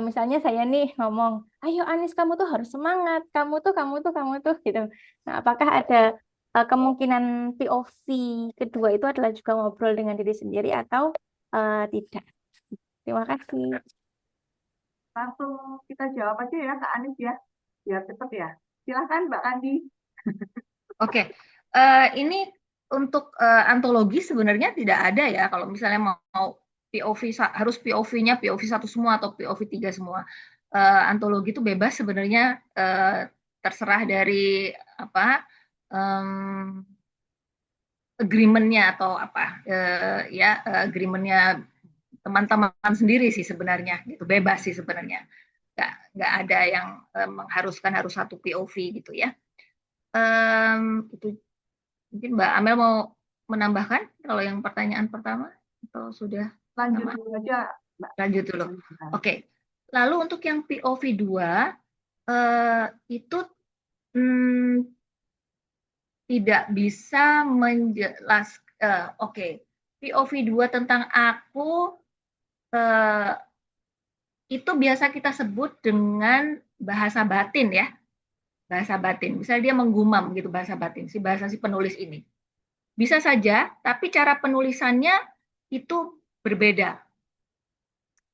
misalnya saya nih ngomong, ayo Anis kamu tuh harus semangat, kamu tuh gitu. Nah, apakah ada kemungkinan POV kedua itu adalah juga ngobrol dengan diri sendiri atau tidak? Terima kasih. Langsung kita jawab aja ya Kak Anis ya, biar cepet ya. Silahkan Mbak Kandi. Oke, ini untuk antologi sebenarnya tidak ada ya. Kalau misalnya mau POV harus POV-nya POV satu semua atau POV tiga semua. Antologi itu bebas sebenarnya, terserah dari apa agreement-nya atau apa ya agreement-nya teman-teman sendiri sih sebenarnya, gitu bebas sih sebenarnya. Nggak ada yang mengharuskan harus satu POV gitu ya. Itu mungkin Mbak Amel mau menambahkan kalau yang pertanyaan pertama atau sudah Lanjut sama? dulu aja Mbak. Lanjut dulu. Oke. Lalu untuk yang POV 2 itu tidak bisa menjelaskan. Oke. POV 2 tentang aku itu biasa kita sebut dengan bahasa batin ya. Bahasa batin. Misalnya dia menggumam gitu bahasa batin, bahasa si penulis ini. Bisa saja, tapi cara penulisannya itu berbeda.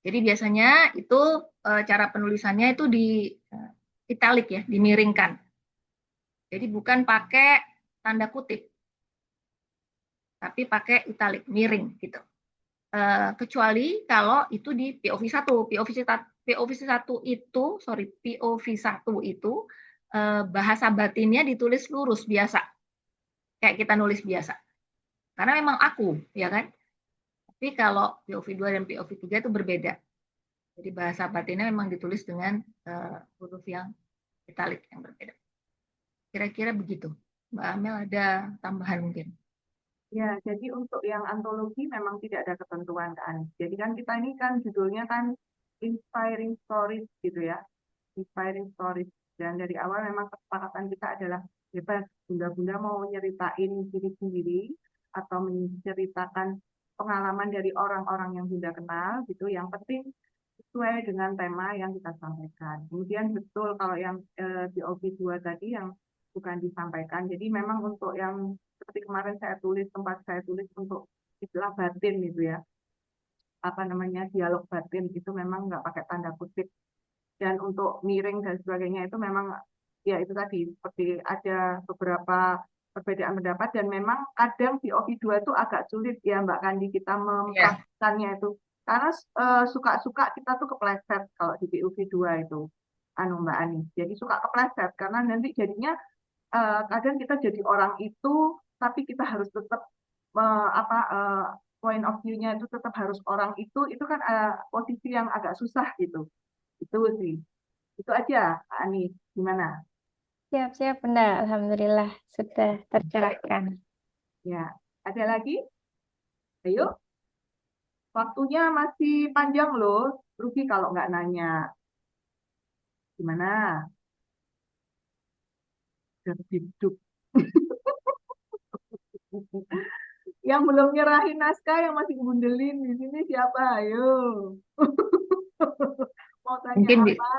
Jadi biasanya itu cara penulisannya itu di italik ya, dimiringkan. Jadi bukan pakai tanda kutip, tapi pakai italik, miring gitu. Kecuali kalau itu di POV 1. POV 1 itu, POV 1 itu bahasa batinnya ditulis lurus biasa. Kayak kita nulis biasa. Karena memang aku, ya kan? Tapi kalau POV 2 dan POV 3 itu berbeda. Jadi bahasa batinnya memang ditulis dengan huruf yang italik yang berbeda. Kira-kira begitu. Mbak Amel ada tambahan mungkin? Ya, jadi untuk yang antologi memang tidak ada ketentuan kan. Jadi kan kita ini kan judulnya kan Inspiring Stories gitu ya. Inspiring Stories. Dan dari awal memang kesepakatan kita adalah bebas bunda-bunda mau nyeritain diri sendiri atau menceritakan pengalaman dari orang-orang yang bunda kenal gitu. Yang penting sesuai dengan tema yang kita sampaikan. Kemudian betul kalau yang di OP2 tadi yang bukan disampaikan. Jadi memang untuk yang seperti kemarin tempat saya tulis untuk istilah batin gitu ya, apa namanya dialog batin itu memang nggak pakai tanda kutip, dan untuk miring dan sebagainya itu memang ya itu tadi seperti ada beberapa perbedaan pendapat, dan memang kadang di OV2 itu agak sulit ya Mbak Kandi kita mempraktikannya itu karena suka-suka kita tuh kepleset kalau di POV2 itu Mbak Ani, jadi suka kepleset karena nanti jadinya kadang kita jadi orang itu, tapi kita harus tetap point of view-nya itu tetap harus orang itu kan posisi yang agak susah gitu. Itu sih. Itu aja, Ani. Gimana? Siap-siap Bunda. Alhamdulillah sudah tercerahkan. Ya, ada lagi? Ayo. Waktunya masih panjang loh. Rugi kalau nggak nanya. Gimana? Hidup. Yang belum nyerahin naskah, yang masih ngundelin di sini siapa? Ayo. Mau tanya Mungkin apa?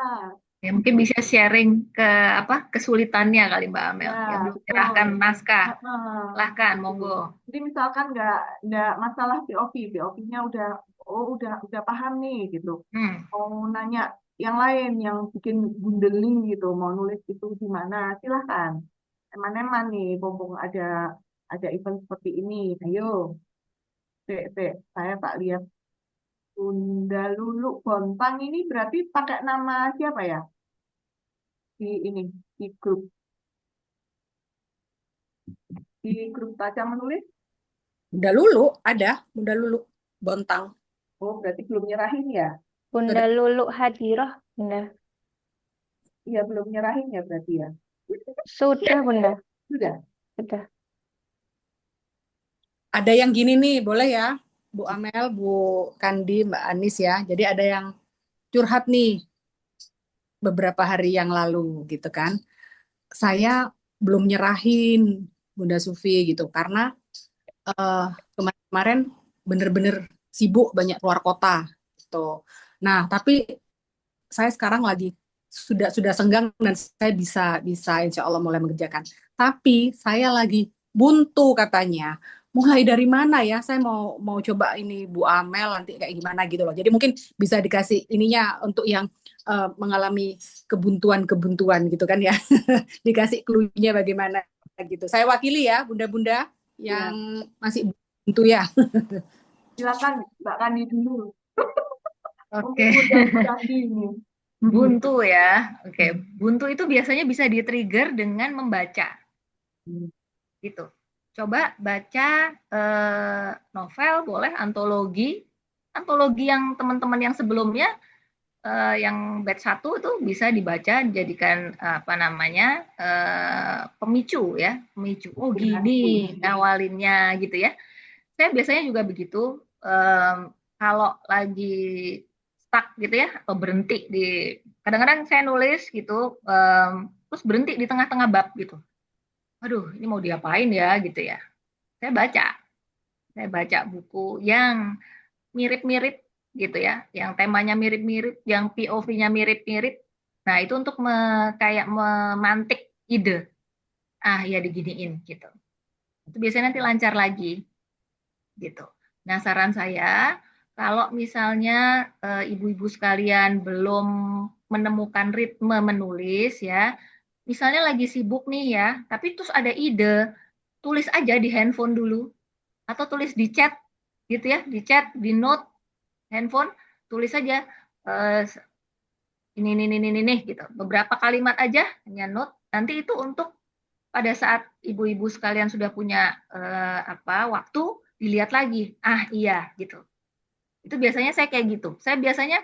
Ya, mungkin bisa sharing ke apa kesulitannya kali Mbak Amel. Ya, Ya, belum betul. menyerahkan naskah. Heeh, Silahkan, gitu. monggo. Jadi misalkan nggak masalah POV, POV-nya udah paham nih gitu. Hmm. Mau nanya yang lain yang bikin gundeling gitu, mau nulis itu di mana, silahkan. Eman-eman nih, mumpung ada event seperti ini. Ayo, Dek, saya tak lihat Bunda Lulu Bontang ini berarti pakai nama siapa ya? Di ini, di grup Baca Menulis. Bunda Lulu ada, Bunda Lulu Bontang. Oh, berarti belum nyerahin ya? Bunda Sudah, Lulu Hadiroh, Bunda. Iya, belum nyerahin ya berarti ya. Sudah, Bunda. Sudah. Sudah. ada yang gini nih, boleh ya, Bu Amel, Bu Kandi, Mbak Anis ya. Jadi ada yang curhat nih beberapa hari yang lalu gitu kan. Saya belum nyerahin Bunda Sufi gitu karena eh, kemarin-kemarin bener-bener sibuk banyak keluar kota gitu. Nah, tapi saya sekarang lagi sudah senggang dan saya bisa bisa insya Allah mulai mengerjakan. Tapi saya lagi buntu katanya. Mulai dari mana ya? Saya mau mau coba ini Bu Amel nanti kayak gimana gitu loh. Jadi mungkin bisa dikasih ininya untuk yang mengalami kebuntuan-kebuntuan gitu kan ya. Dikasih clue-nya bagaimana gitu. Saya wakili ya, bunda-bunda yang Ya, masih buntu ya. silakan Mbak Kandi dulu. Oke. Mungkin mudah-mudahan ini. Buntu ya. Oke, buntu itu biasanya bisa di-trigger dengan membaca gitu. Coba baca novel, boleh antologi. Antologi yang teman-teman yang sebelumnya yang batch 1 itu bisa dibaca jadikan apa namanya pemicu ya, pemicu. Oh gini ngawalinnya gitu ya. Saya biasanya juga begitu. Kalau lagi stuck gitu ya atau berhenti di kadang-kadang saya nulis gitu terus berhenti di tengah-tengah bab gitu. Aduh, ini mau diapain ya gitu ya. Saya baca. Saya baca buku yang mirip-mirip gitu ya, yang temanya mirip-mirip, yang POV-nya mirip-mirip. Nah, itu untuk kayak memantik ide. Ah, ya diginiin gitu. Itu biasanya nanti lancar lagi gitu. Nah, saran saya kalau misalnya ibu-ibu sekalian belum menemukan ritme menulis ya, misalnya lagi sibuk nih ya, tapi terus ada ide, tulis aja di handphone dulu atau tulis di chat gitu ya, di chat, di note handphone, tulis aja eh, ini gitu. Beberapa kalimat aja hanya note. Nanti itu untuk pada saat ibu-ibu sekalian sudah punya apa waktu dilihat lagi. Ah iya gitu. Itu biasanya saya kayak gitu. Saya biasanya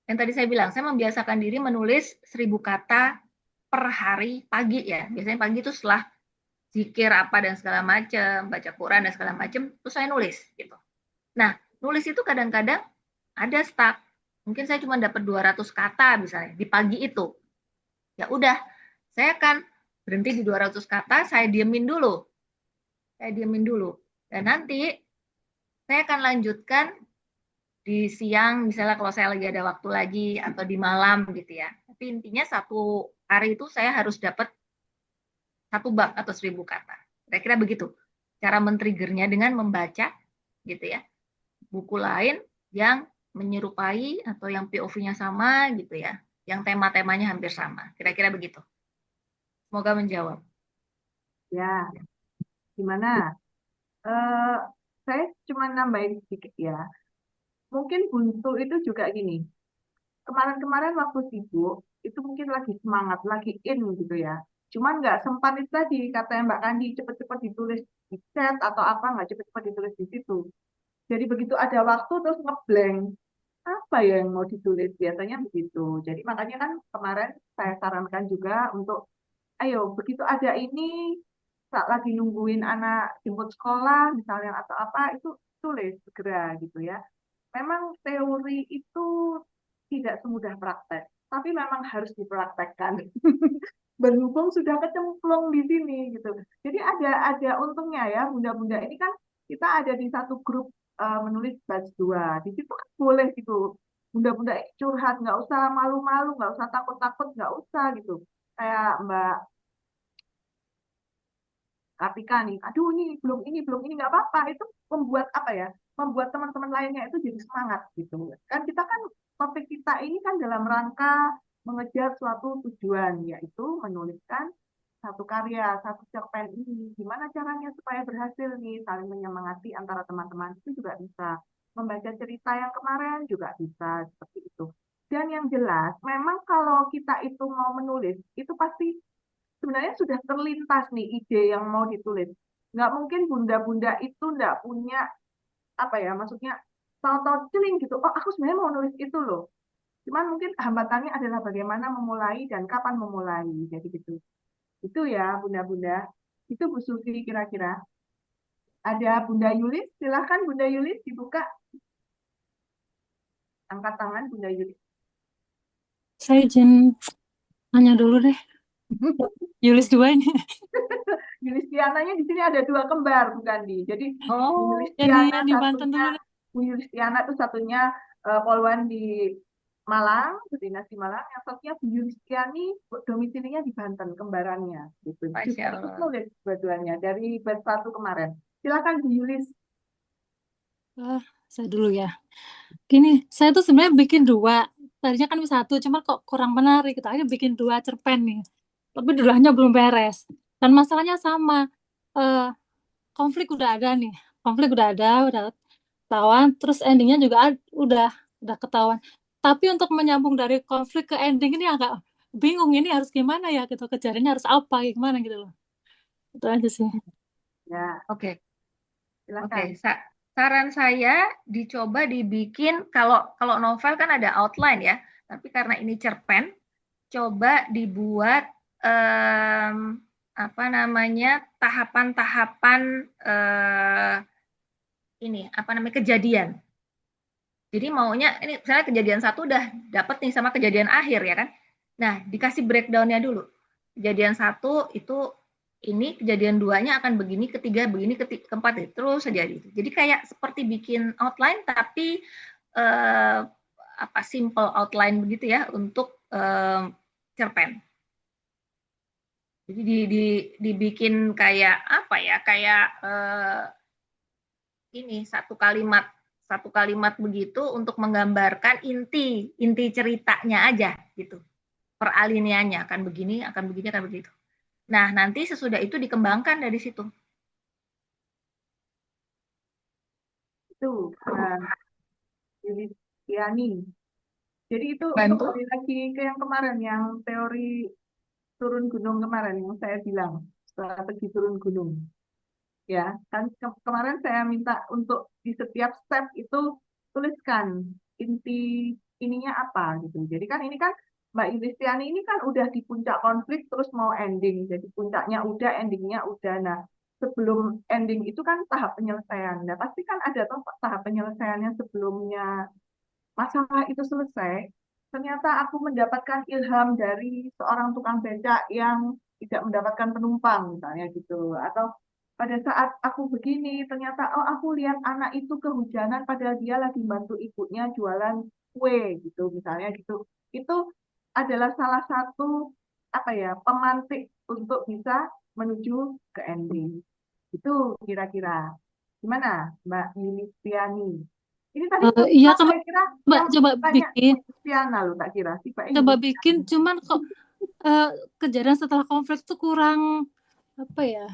yang tadi saya bilang, saya membiasakan diri menulis 1.000 kata per hari pagi ya. Biasanya pagi itu setelah zikir apa dan segala macam, baca Quran dan segala macam, terus saya nulis gitu. Nah, nulis itu kadang-kadang ada stuck. Mungkin saya cuma dapat 200 kata misalnya di pagi itu. Ya udah, saya akan berhenti di 200 kata, saya diemin dulu. Saya diemin dulu. Dan nanti saya akan lanjutkan di siang, misalnya kalau saya lagi ada waktu lagi, atau di malam gitu ya. Tapi intinya satu hari itu saya harus dapat 1 bab atau 1.000 kata. Kira-kira begitu. Cara men-triggernya dengan membaca gitu ya. Buku lain yang menyerupai atau yang POV-nya sama gitu ya. Yang tema-temanya hampir sama. Kira-kira begitu. Semoga menjawab. Ya, gimana? Eh, saya cuma nambahin sedikit ya. Mungkin buntu itu juga gini. Kemarin-kemarin waktu sibuk, itu mungkin lagi semangat, lagi in gitu ya. Cuman nggak sempat itu tadi, kata Mbak Kandi, cepet-cepet ditulis di chat atau apa, nggak cepet-cepet ditulis di situ. Jadi begitu ada waktu terus ngeblank. Apa ya yang mau ditulis? Biasanya begitu. Jadi makanya kan kemarin saya sarankan juga untuk, ayo begitu ada ini, saat lagi nungguin anak jemput sekolah misalnya atau apa, itu tulis segera gitu ya. Memang teori itu tidak semudah praktek, tapi memang harus dipraktekkan. Berhubung sudah kecemplung di sini gitu. Jadi ada untungnya ya, bunda-bunda ini kan kita ada di satu grup menulis batch 2. Di situ kan boleh gitu bunda-bunda curhat, nggak usah malu-malu, nggak usah takut-takut, nggak usah gitu. Kayak Mbak Kartika nih, aduh ini belum ini nggak apa-apa, itu membuat apa ya, membuat teman-teman lainnya itu jadi semangat gitu. Kan kita kan topik kita ini kan dalam rangka mengejar suatu tujuan, yaitu menuliskan satu karya, satu cerpen ini. Gimana caranya supaya berhasil nih, saling menyemangati antara teman-teman itu juga bisa. Membaca cerita yang kemarin juga bisa, seperti itu. Dan yang jelas, memang kalau kita itu mau menulis, itu pasti sebenarnya sudah terlintas nih ide yang mau ditulis. Nggak mungkin bunda-bunda itu nggak punya apa ya, maksudnya tahu-tahu celing gitu. Oh, aku sebenarnya mau nulis itu loh. Cuman mungkin hambatannya adalah bagaimana memulai dan kapan memulai. Jadi gitu. Itu ya bunda-bunda. Itu Bu Sufi kira-kira. Ada Bunda Yulis, silahkan Bunda Yulis dibuka. Angkat tangan Bunda Yulis. Saya izin nanya dulu deh, Yulis 2 ini. Yulis Tiananya di sini ada dua kembar, bukan di. Jadi Bu Oh, Yulis Yang Tiana di Banten satunya, dulu deh. Bu Yulis Tiana itu satunya poluan di Malang, dinas di Malang. Yang satunya Bu Yulis Tiani, domisilinya di Banten, kembarannya. Gitu. Masya Juga ikut Allah. nulis dua-duanya dari batch 1 kemarin. Silakan Bu Yulis. Saya dulu ya. Gini, saya tuh sebenarnya bikin 2. Tadinya kan 1, cuma kok kurang menarik gitu. Akhirnya bikin 2 cerpen nih. Tapi dulunya belum beres. Dan masalahnya sama. Eh, Konflik udah ada nih. Konflik udah ketahuan. Terus endingnya juga udah ketahuan. Tapi untuk menyambung dari konflik ke ending ini agak bingung. Ini harus gimana ya gitu. Kejarannya harus apa, gimana gitu loh. Itu aja sih. Ya, Oke, silakan. Saran saya dicoba dibikin, kalau novel kan ada outline ya, tapi karena ini cerpen, coba dibuat apa namanya, tahapan-tahapan ini apa namanya, kejadian. Jadi maunya ini misalnya kejadian 1 udah dapet nih sama kejadian akhir ya kan. Nah, dikasih breakdown-nya dulu. Kejadian 1 itu ini, kejadian 2-nya akan begini, ketiga begini, keempat itu terus saja gitu. Jadi kayak seperti bikin outline tapi apa, simple outline begitu ya untuk cerpen. Jadi dibikin kayak apa ya, kayak ini satu kalimat begitu untuk menggambarkan inti ceritanya aja gitu. Peralineannya akan begini, akan begini, akan begitu. Nah, nanti sesudah itu dikembangkan dari situ. Itu Yulis Tiani. Jadi itu untuk Bantu. kembali lagi ke yang kemarin, yang teori turun gunung kemarin yang saya bilang, strategi turun gunung. Ya, kan kemarin saya minta untuk di setiap step itu tuliskan inti ininya apa gitu. Jadi kan ini kan Mbak Yulistiani ini kan udah di puncak konflik terus mau ending. Jadi puncaknya udah, endingnya udah. Nah, sebelum ending itu kan tahap penyelesaian. Nah, pasti kan ada tuh tahap penyelesaiannya sebelumnya masalah itu selesai. Ternyata aku mendapatkan ilham dari seorang tukang becak yang tidak mendapatkan penumpang misalnya gitu. Atau pada saat aku begini, ternyata oh aku lihat anak itu kehujanan padahal dia lagi bantu ibunya jualan kue gitu misalnya gitu. Itu adalah salah satu apa ya, pemantik untuk bisa menuju ke ending. Itu kira-kira. Gimana Mbak Yunistiani? Ini tadi Iya, semua kalau saya kira Mbak yang coba banyak bikin, Yulistiana loh tak kira. Tiba bikin, cuman kok kejadian setelah konflik tuh kurang apa ya?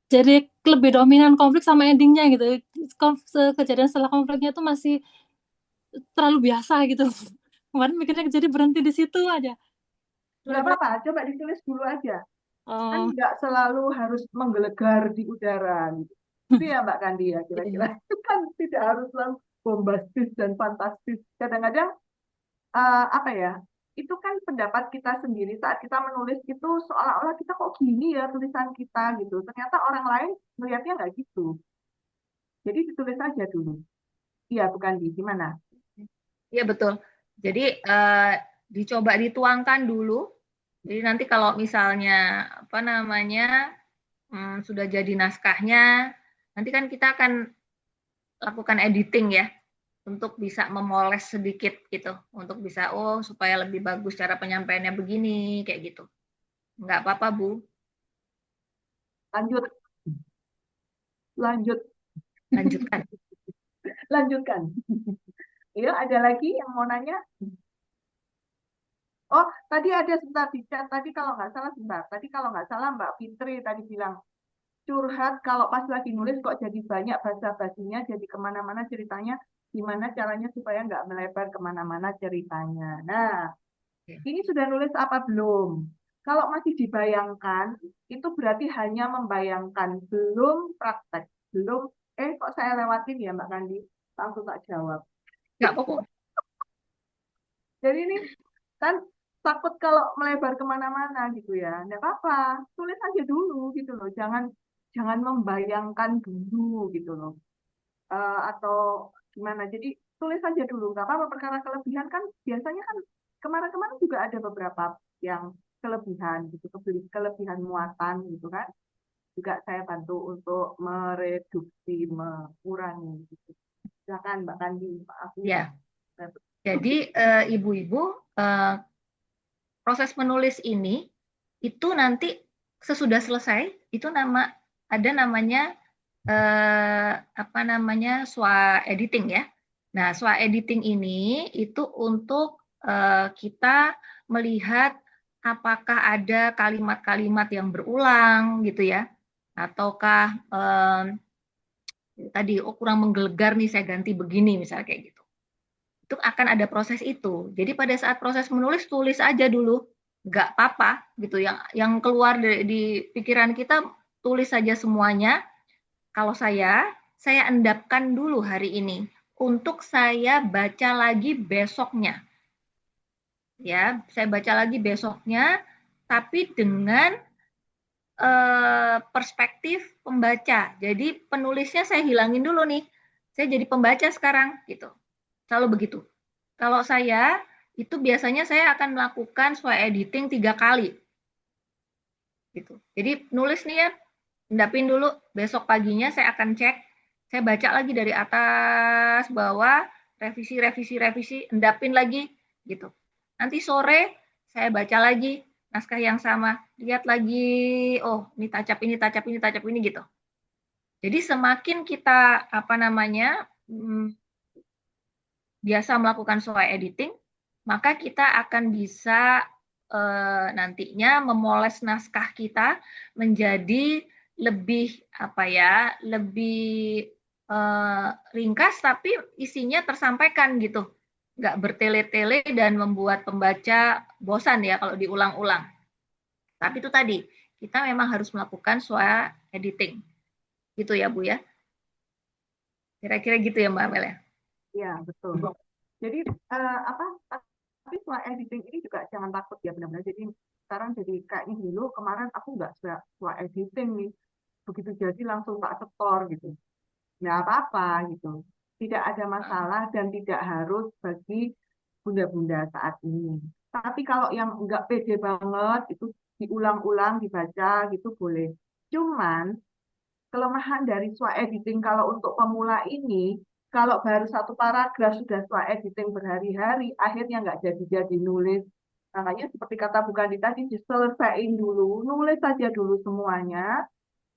Jadi lebih dominan konflik sama endingnya gitu. Kejadian setelah konfliknya tuh masih terlalu biasa gitu. Kemarin mikirnya jadi berhenti di situ aja. nggak Bener-bener. apa-apa, coba ditulis dulu aja. Kan Oh, nggak selalu harus menggelegar di udara gitu. Itu ya Mbak Kandi ya kira-kira. iya. Itu kan tidak harus selalu bombastis dan fantastis. Kadang-kadang apa ya? Itu kan pendapat kita sendiri saat kita menulis itu seolah-olah kita kok gini ya tulisan kita gitu. Ternyata orang lain melihatnya nggak gitu. Jadi ditulis aja dulu. Iya, bukan di gimana? Iya betul. Jadi dicoba dituangkan dulu. Jadi nanti kalau misalnya apa namanya sudah jadi naskahnya, nanti kan kita akan lakukan editing ya. untuk bisa memoles sedikit gitu, untuk bisa supaya lebih bagus cara penyampaiannya begini kayak gitu. Nggak apa-apa, Bu. Lanjut, lanjut, Lanjutkan. lanjutkan. Iya, ada lagi yang mau nanya? Oh, tadi ada sebentar di chat. Tadi kalau nggak salah sebentar. Tadi kalau nggak salah Mbak Fitri tadi bilang curhat kalau pas lagi nulis kok jadi banyak basa-basinya, jadi kemana-mana ceritanya. Gimana caranya supaya nggak melebar kemana-mana ceritanya. Nah, ini sudah nulis apa belum? Kalau masih dibayangkan, itu berarti hanya membayangkan, belum praktek, belum. Kok saya lewatin ya Mbak Kandi? Langsung tak jawab. Nggak apa-apa. Jadi ini kan takut kalau melebar kemana-mana gitu ya. Nggak apa-apa, tulis aja dulu gitu loh. Jangan membayangkan dulu gitu loh. Atau gimana. Jadi tulis aja dulu. Nggak apa-apa, perkara kelebihan kan biasanya kan kemarin-kemarin juga ada beberapa yang kelebihan gitu, kelebihan muatan gitu kan. Juga saya bantu untuk mereduksi, mengurangi gitu. Silakan Mbak Kandi, maaf Ya. Jadi ibu-ibu, proses menulis ini itu nanti sesudah selesai itu ada namanya apa namanya SWA editing ya. Nah, SWA editing ini itu untuk kita melihat apakah ada kalimat-kalimat yang berulang gitu ya, ataukah tadi kurang menggelegar nih saya ganti begini misalnya kayak gitu. Itu akan ada proses itu. Jadi pada saat proses menulis tulis aja dulu, nggak apa-apa gitu. Yang keluar di pikiran kita tulis saja semuanya. Kalau saya endapkan dulu hari ini untuk saya baca lagi besoknya. Ya, saya baca lagi besoknya, tapi dengan perspektif pembaca. Jadi penulisnya saya hilangin dulu nih. Saya jadi pembaca sekarang gitu. Selalu begitu. Kalau saya itu biasanya saya akan melakukan SWA editing 3 kali. Gitu. Jadi nulis nih ya, endapin dulu, besok paginya saya akan cek, saya baca lagi dari atas bawah, revisi, endapin lagi gitu. Nanti sore saya baca lagi naskah yang sama, lihat lagi, oh ini tacap ini gitu. Jadi semakin kita biasa melakukan SWA editing, maka kita akan bisa nantinya memoles naskah kita menjadi lebih lebih ringkas tapi isinya tersampaikan gitu, nggak bertele-tele dan membuat pembaca bosan ya kalau diulang-ulang. Tapi itu tadi kita memang harus melakukan SWA editing, gitu ya Bu ya. Kira-kira gitu ya Mbak Amel ya. Iya, betul. Jadi tapi soal editing ini juga jangan takut ya benar-benar. Jadi sekarang jadi kayak ini dulu, kemarin aku nggak soal editing nih. Begitu jadi langsung tak setor gitu. Nggak apa-apa gitu. Tidak ada masalah dan tidak harus bagi bunda-bunda saat ini. Tapi kalau yang nggak pede banget, itu diulang-ulang, dibaca gitu boleh. Cuman kelemahan dari SWA editing kalau untuk pemula ini, kalau baru satu paragraf sudah SWA editing berhari-hari, akhirnya nggak jadi-jadi nulis. Makanya seperti kata Bu Kandi tadi, diselesaikan dulu, nulis saja dulu semuanya.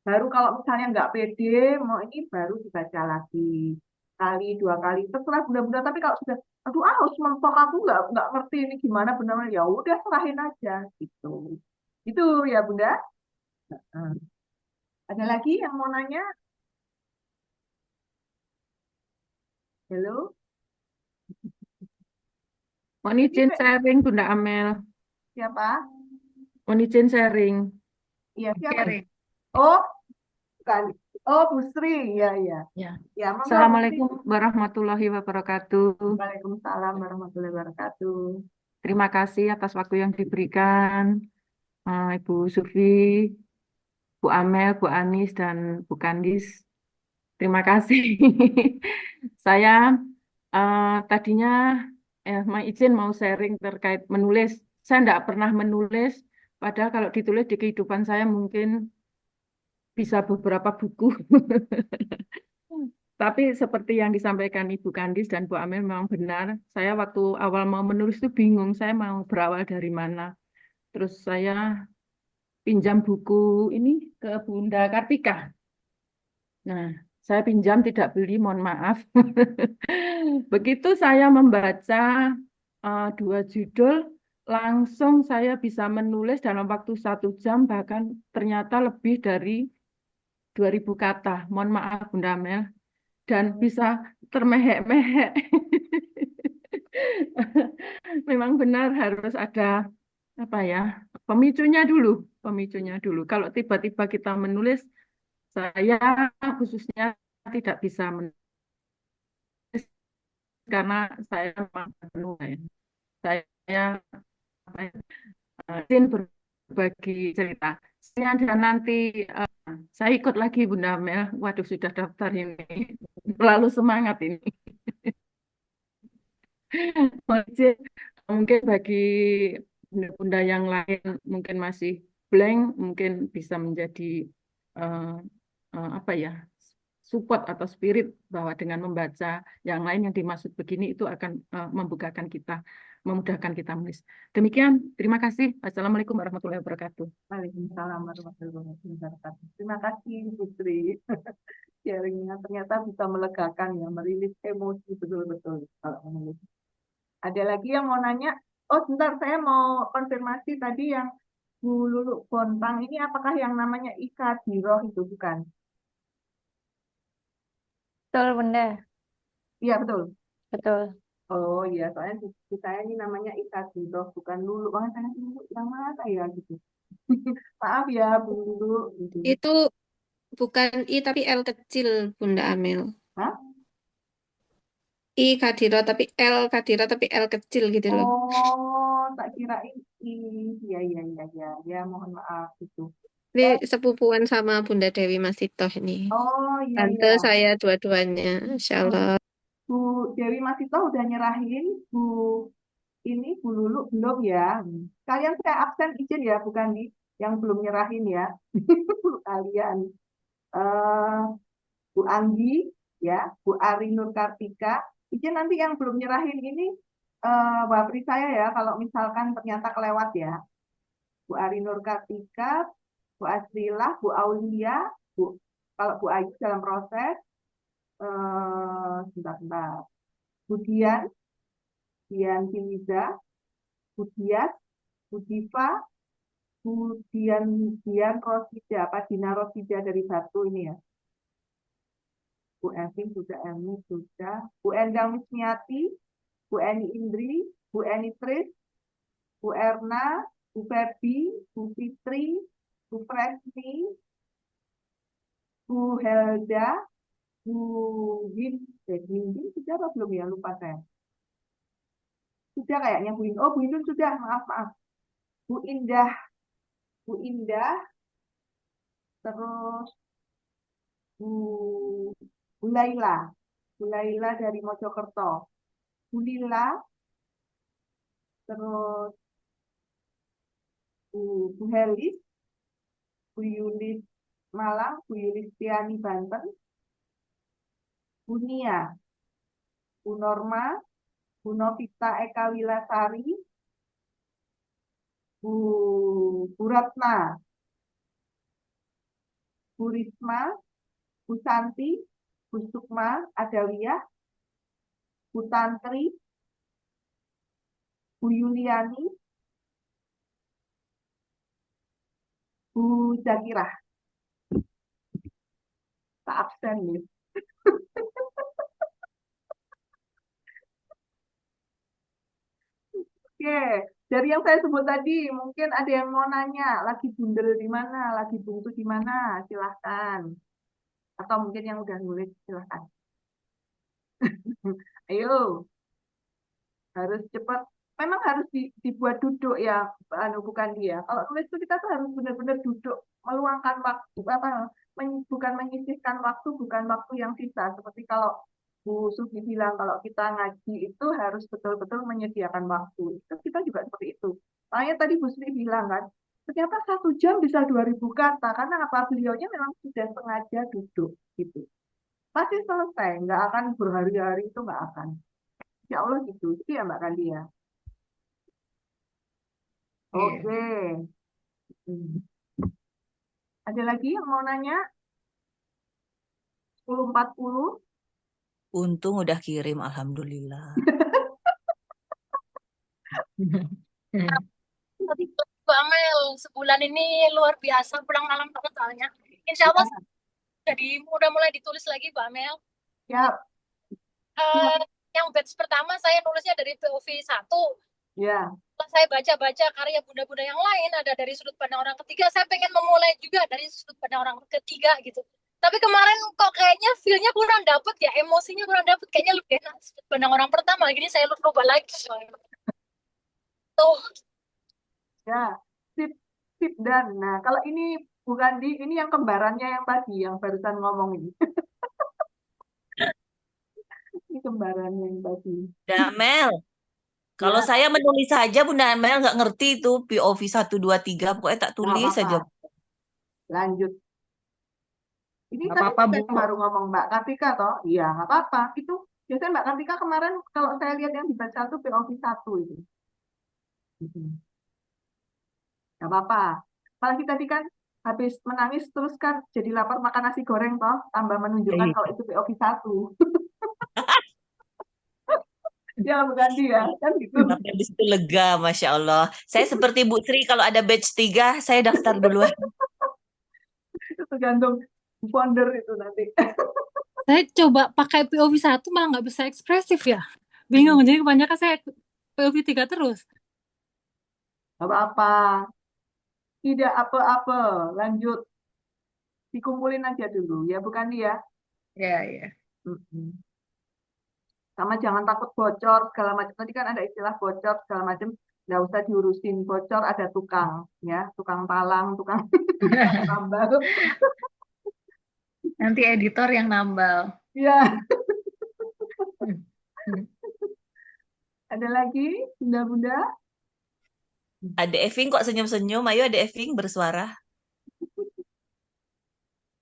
Baru kalau misalnya nggak pede, mau ini baru dibaca lagi. Kali, 2 kali, terserah bunda-bunda. Tapi kalau sudah, aduh harus mentok, aku nggak ngerti ini gimana benar-benar, ya udah serahin aja gitu. Itu ya Bunda. Ada lagi yang mau nanya? Halo? Mohon izin sharing, Bunda Amel. Siapa? Mohon izin sharing. Iya, siapa? Sharing. Oh, bukan. Oh, Bu Sri. Iya, iya. Ya. Ya, monggo, Bu Sri. Assalamualaikum warahmatullahi wabarakatuh. Waalaikumsalam warahmatullahi wabarakatuh. Terima kasih atas waktu yang diberikan, Ibu Sufi, Bu Amel, Bu Anis, dan Bu Kandis. Terima kasih. Saya tadinya mau izin mau sharing terkait menulis. Saya tidak pernah menulis, padahal kalau ditulis di kehidupan saya mungkin bisa beberapa buku. Tapi seperti yang disampaikan Ibu Kandis dan Bu Amel memang benar. Saya waktu awal mau menulis itu bingung, saya mau berawal dari mana. Terus saya pinjam buku ini ke Bunda Kartika. Nah, saya pinjam tidak beli, mohon maaf. Begitu saya membaca dua judul, langsung saya bisa menulis dalam waktu 1 jam, bahkan ternyata lebih dari 2000 kata. Mohon maaf, Bunda Mel. Dan bisa termehek-mehek. Memang benar harus ada apa ya, pemicunya dulu. Kalau tiba-tiba kita menulis, saya khususnya tidak bisa menulis karena saya memang penuh ya. Saya apa ya, izin berbagi cerita. Dan nanti saya ikut lagi Bunda Mel. Waduh, sudah daftar ini. Lalu semangat ini. Izin, mungkin bagi bunda-bunda yang lain mungkin masih blank, mungkin bisa menjadi eh, apa ya, support atau spirit bahwa dengan membaca yang lain yang dimaksud begini itu akan membukakan kita, memudahkan kita menulis. Demikian, terima kasih. Assalamualaikum warahmatullahi wabarakatuh. Waalaikumsalam warahmatullahi wabarakatuh. Terima kasih Putri. Sharingnya ternyata bisa melegakan ya, merilis emosi betul-betul kalau menulis. Ada lagi yang mau nanya? Oh, sebentar, saya mau konfirmasi tadi yang Bu Lulu Bontang ini apakah yang namanya Ika Diroh itu bukan? Betul, Bunda. Iya, betul. Betul. Oh iya, soalnya di saya ini namanya Ika Diroh, bukan Lulu. Bang, saya Lulu yang mana ya gitu. Maaf ya, Bu Lulu. Gitu. Itu bukan I tapi L kecil, Bunda Amel. Hah? I Kadiro tapi L Kadiro tapi L kecil gitu loh. Oh, tak kirain iya iya iya iya ya, mohon maaf itu. Ini sepupuan sama Bunda Dewi Masitoh ini. Oh iya Tante iya. saya dua-duanya, Insya Allah. Bu Dewi Masito udah nyerahin, Bu ini Bu Lulu belum ya. Kalian saya absen izin ya, bukan di yang belum nyerahin ya. Kalian eh Bu Anggi ya, Bu Ari Nur Kartika. Izin nanti yang belum nyerahin ini wapri saya ya kalau misalkan ternyata kelewat ya. Bu Ari Nur Kartika, Bu Asrilah, Bu Aulia, Bu kalau Bu Ayu dalam proses sebentar. Bu Dian Timiza, Bu Dias, Bu Diva, Bu Dian Rosida, apa Dina Rosida dari Batu ini ya. Bu Evin sudah, Emi sudah, Bu Endang Wismiati, Bu Eni Indri, Bu Eni Tris, Bu Erna, Bu Febi, Bu Fitri, Bu Fresni, Bu Helda, Bu Win, Win sudah apa belum ya? Lupa saya. Sudah kayaknya Bu Win. Oh, Bu Indun sudah, maaf. Bu Indah, terus Bu Laila dari Mojokerto, Bu Lila, terus Bu Helis, Bu Yulis Malang, Bu Yulis Tiani Banten, Bu Nia, Bu Norma, Bu Novita Eka Wilasari, Bu Ratna, Bu Risma, Bu Santi, Bu Sukma Adawiyah, Bu Tantri, Bu Yuliani, Bu Zakirah. Tak absen nih. Oke, dari yang saya sebut tadi, mungkin ada yang mau nanya, lagi bundel di mana, lagi buntu di mana, silahkan. Atau mungkin yang udah nulis, silahkan. Ayo, harus cepat. Memang harus dibuat duduk ya, bukan dia. Kalau nulis itu kita tuh harus benar-benar duduk, meluangkan waktu, bukan menyisihkan waktu, bukan waktu yang sisa. Seperti kalau Bu Sugi bilang, kalau kita ngaji itu harus betul-betul menyediakan waktu. Itu kita juga seperti itu. Makanya tadi Bu Sri bilang kan, ternyata 1 jam bisa 2000 kata, karena apa? Beliaunya memang sudah sengaja duduk gitu. pasti selesai, nggak akan berhari-hari itu nggak akan. Ya Allah gitu, itu ya Mbak Kandi ya. Iya. Oke. Hmm. Ada lagi yang mau nanya? 10.40. Untung udah kirim, alhamdulillah. Tadi Mbak Amel, sebulan ini luar biasa pulang malam banget soalnya. Insya Allah Ya, jadi udah mulai ditulis lagi Mbak Amel. siap, Eh, siap. yang batch pertama saya nulisnya dari POV 1. Ya, Setelah saya baca-baca karya bunda-bunda yang lain, ada dari sudut pandang orang ketiga, saya pengen memulai juga dari sudut pandang orang ketiga gitu. Tapi kemarin kok kayaknya feel-nya kurang dapet ya, emosinya kurang dapet. Kayaknya lebih enak sudut pandang orang pertama. Gini saya lupa lagi. Tuh, ya. Sip, sip dan. Nah, kalau ini bukan ini yang kembarannya yang tadi, yang barusan ngomong ini. Ini kembarannya yang tadi. Bunda Amel, kalau Ya, saya menulis saja Bunda Amel nggak ngerti itu POV 1, 2, 3, pokoknya tak nggak tulis apa-apa. saja. Lanjut. Ini Nggak tadi apa-apa, juga Bu. yang baru ngomong Mbak Kartika toh? Iya, nggak apa-apa. Itu biasanya Mbak Kartika kemarin kalau saya lihat yang dibaca itu POV 1 itu. Mhm. Nggak apa-apa. Apalagi tadi kan habis menangis terus kan jadi lapar makan nasi goreng toh, tambah menunjukkan Iya. kalau itu POV 1. Ya bukan dia, kan gitu. Tapi habis itu lega, Masya Allah. Saya seperti Bu Sri, kalau ada batch 3, saya daftar duluan. Itu tergantung founder itu nanti. saya coba pakai POV 1 malah nggak bisa ekspresif ya. Bingung, jadi kebanyakan saya POV 3 terus. Nggak apa-apa. Tidak apa-apa. Lanjut. Dikumpulin aja dulu. Ya bukan dia. Ya, ya. Mm-mm. Sama jangan takut bocor segala macam. Tadi kan ada istilah bocor segala macam. Nggak usah diurusin. Bocor ada tukang. Ya, tukang talang, tukang tambal. Nanti editor yang nambal. Ya, ada lagi bunda-bunda. Ada Eving kok senyum-senyum, ayo ada Eving bersuara.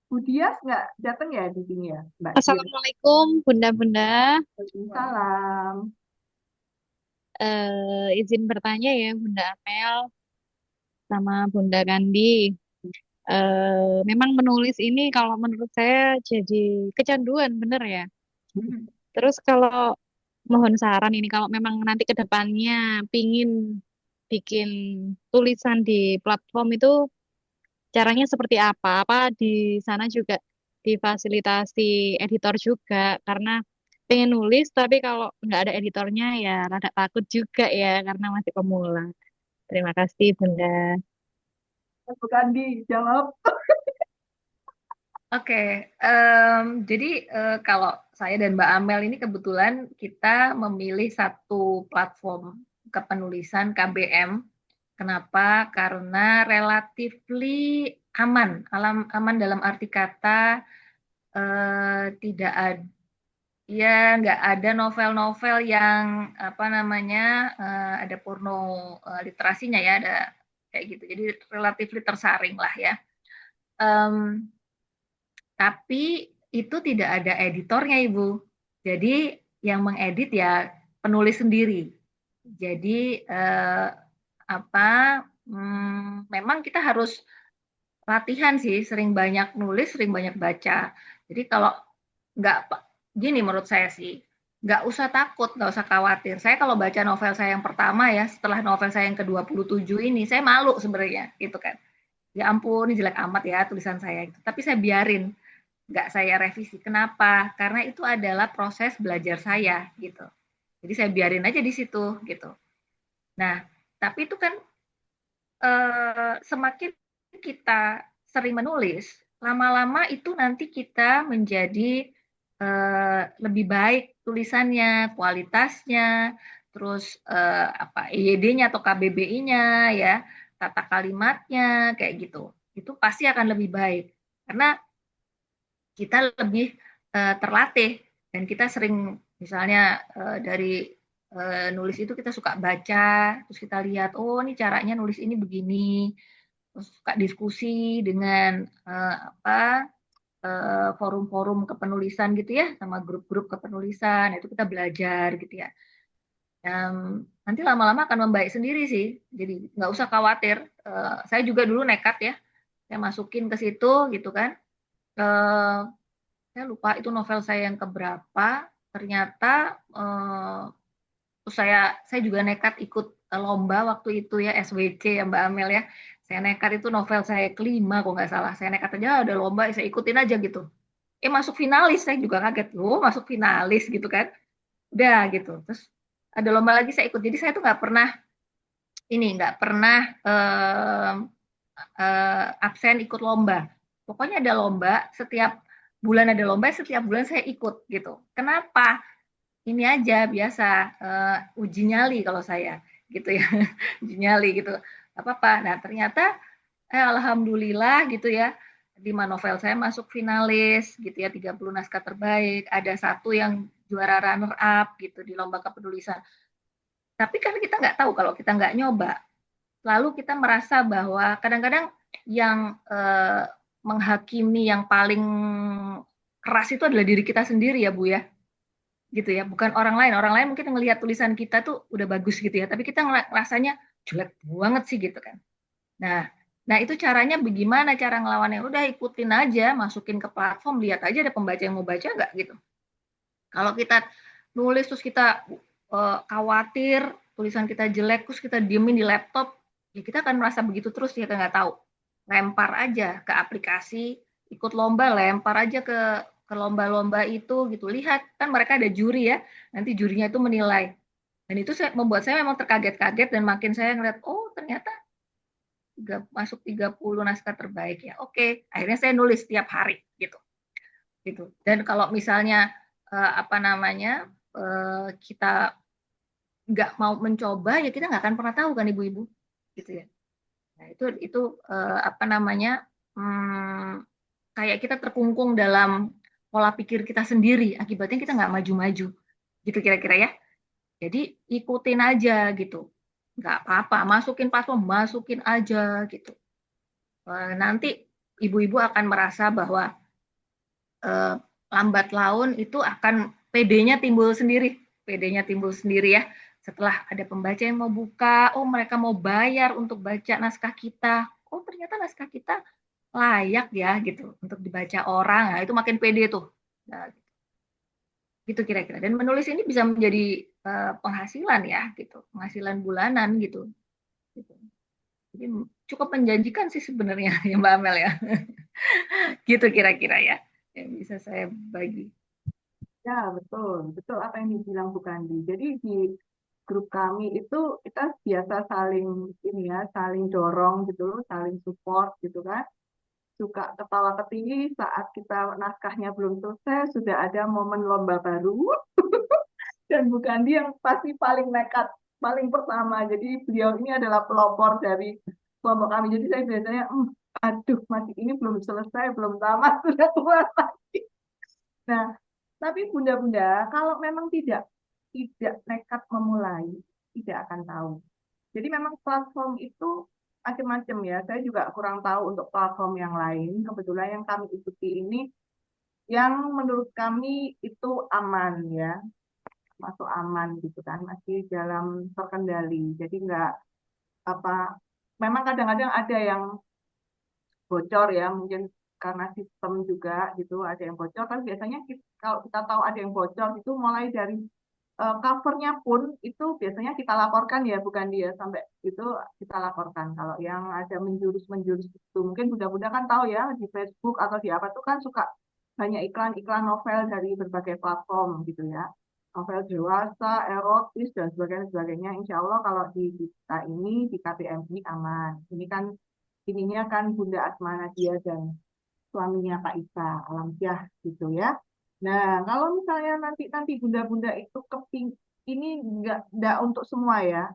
Bu Dias nggak datang ya di sini ya, Mbak Dias? Assalamualaikum, Bunda-bunda. Waalaikumsalam. Izin bertanya ya, Bunda Amel sama Bunda Kandi. Memang menulis ini kalau menurut saya jadi kecanduan, bener ya. Terus kalau mohon saran ini, kalau memang nanti ke depannya pingin bikin tulisan di platform itu caranya seperti apa? Apa di sana juga difasilitasi editor juga? Karena pengen nulis, tapi kalau nggak ada editornya ya rada takut juga ya, karena masih pemula. Terima kasih, Bunda. Bukan dijawab. Oke, jadi kalau saya dan Mbak Amel ini kebetulan kita memilih satu platform kepenulisan KBM. Kenapa? Karena relatifly aman, aman dalam arti kata tidak ada, ya nggak ada novel-novel yang apa namanya ada porno literasinya ya, ada kayak gitu. Jadi relatifly tersaring lah ya. Tapi itu tidak ada editornya, Ibu. Jadi yang mengedit ya penulis sendiri. Jadi memang kita harus latihan sih, sering banyak nulis, sering banyak baca. Jadi kalau nggak gini menurut saya sih, nggak usah takut, nggak usah khawatir. Saya kalau baca novel saya yang pertama ya, setelah novel saya yang ke-27 ini, saya malu sebenarnya, gitu kan. Ya ampun, ini jelek amat ya tulisan saya. Tapi saya biarin, nggak saya revisi. Kenapa? Karena itu adalah proses belajar saya gitu. Jadi saya biarin aja di situ gitu. Nah, tapi itu kan semakin kita sering menulis, lama-lama itu nanti kita menjadi lebih baik tulisannya, kualitasnya, terus EYD-nya atau KBBI-nya ya, tata kalimatnya kayak gitu. Itu pasti akan lebih baik karena kita lebih terlatih dan kita sering misalnya dari nulis itu kita suka baca, terus kita lihat, oh ini caranya nulis ini begini, terus suka diskusi dengan forum-forum kepenulisan gitu ya, sama grup-grup kepenulisan, itu kita belajar gitu ya. Nanti lama-lama akan membaik sendiri sih, jadi nggak usah khawatir. Saya juga dulu nekat ya, saya masukin ke situ gitu kan. Saya lupa itu novel saya yang keberapa, ternyata terus saya juga nekat ikut lomba waktu itu ya, SWC ya Mbak Amel ya. Saya nekat, itu novel saya kelima kok nggak salah. Saya nekat aja ada lomba, saya ikutin aja gitu. Masuk finalis, saya juga kaget. Loh, masuk finalis gitu kan. Udah gitu. Terus ada lomba lagi saya ikut. Jadi saya tuh nggak pernah absen ikut lomba. Pokoknya ada lomba, setiap bulan ada lomba, setiap bulan saya ikut gitu. Kenapa? Ini aja biasa uji nyali kalau saya gitu ya. Uji nyali gitu. Apa-apa. Nah, ternyata alhamdulillah gitu ya, 5 novel saya masuk finalis gitu ya, 30 naskah terbaik, ada satu yang juara runner up gitu di lomba kepenulisan. Tapi kan kita nggak tahu kalau kita nggak nyoba. Lalu kita merasa bahwa kadang-kadang yang menghakimi yang paling keras itu adalah diri kita sendiri ya Bu ya. Gitu ya, bukan orang lain. Orang lain mungkin ngelihat tulisan kita tuh udah bagus gitu ya, tapi kita ngerasanya jelek banget sih gitu kan. Nah itu caranya bagaimana cara ngelawannya? Udah ikutin aja, masukin ke platform, lihat aja ada pembaca yang mau baca nggak gitu. Kalau kita nulis terus kita khawatir tulisan kita jelek, terus kita diemin di laptop, ya kita akan merasa begitu terus, ya kita nggak tahu. Lempar aja ke aplikasi, ikut lomba, lempar aja ke lomba-lomba itu gitu. Lihat, kan mereka ada juri ya, nanti jurinya itu menilai. Dan itu membuat saya memang terkaget-kaget, dan makin saya ngeliat, oh ternyata masuk 30 naskah terbaik ya. Oke, akhirnya saya nulis tiap hari gitu. Gitu. Dan kalau misalnya kita nggak mau mencoba, ya kita nggak akan pernah tahu kan ibu-ibu, gitu ya. Nah itu kayak kita terkungkung dalam pola pikir kita sendiri, akibatnya kita nggak maju-maju, gitu kira-kira ya. Jadi ikutin aja gitu, nggak apa-apa, masukin aja gitu. Nanti ibu-ibu akan merasa bahwa lambat laun itu akan PD-nya timbul sendiri ya. Setelah ada pembaca yang mau buka, oh mereka mau bayar untuk baca naskah kita, oh ternyata naskah kita layak ya gitu untuk dibaca orang. Nah itu makin pede tuh. Nah, gitu kira-kira. Dan menulis ini bisa menjadi penghasilan ya gitu, penghasilan bulanan gitu. Jadi cukup menjanjikan sih sebenarnya ya Mbak Amel ya. Gitu kira-kira ya yang bisa saya bagi. Ya, betul. Betul apa yang dibilang Bu Kandi. Jadi di grup kami itu kita biasa saling saling dorong gitu, saling support gitu kan. Suka ketawa ketiwi saat kita naskahnya belum selesai, sudah ada momen lomba baru. Dan Bu Kandi yang pasti paling nekat, paling pertama. Jadi beliau ini adalah pelopor dari kelompok kami. Jadi saya biasanya, aduh masih ini belum selesai, belum tamat, sudah keluar lagi. Nah, tapi bunda-bunda, kalau memang tidak nekat memulai, tidak akan tahu. Jadi memang platform itu macam-macam ya. Saya juga kurang tahu untuk platform yang lain. Kebetulan yang kami ikuti ini yang menurut kami itu aman ya, masuk aman gitu kan, masih dalam terkendali. Jadi nggak memang kadang-kadang ada yang bocor ya, mungkin karena sistem juga gitu ada yang bocor. Tapi biasanya kalau kita tahu ada yang bocor itu mulai dari covernya pun itu biasanya kita laporkan ya, bukan dia sampai itu kita laporkan. Kalau yang ada menjurus itu mungkin bunda-bunda kan tahu ya, di Facebook atau di apa tuh kan suka banyak iklan-iklan novel dari berbagai platform gitu ya, novel dewasa, erotis dan sebagainya. Insya Allah kalau di kita ini di KPM ini aman. Ini kan ininya kan Bunda Asma Nadia dan suaminya Pak Isa Alamsyah gitu ya. Nah, kalau misalnya nanti bunda-bunda itu ini nggak untuk semua ya,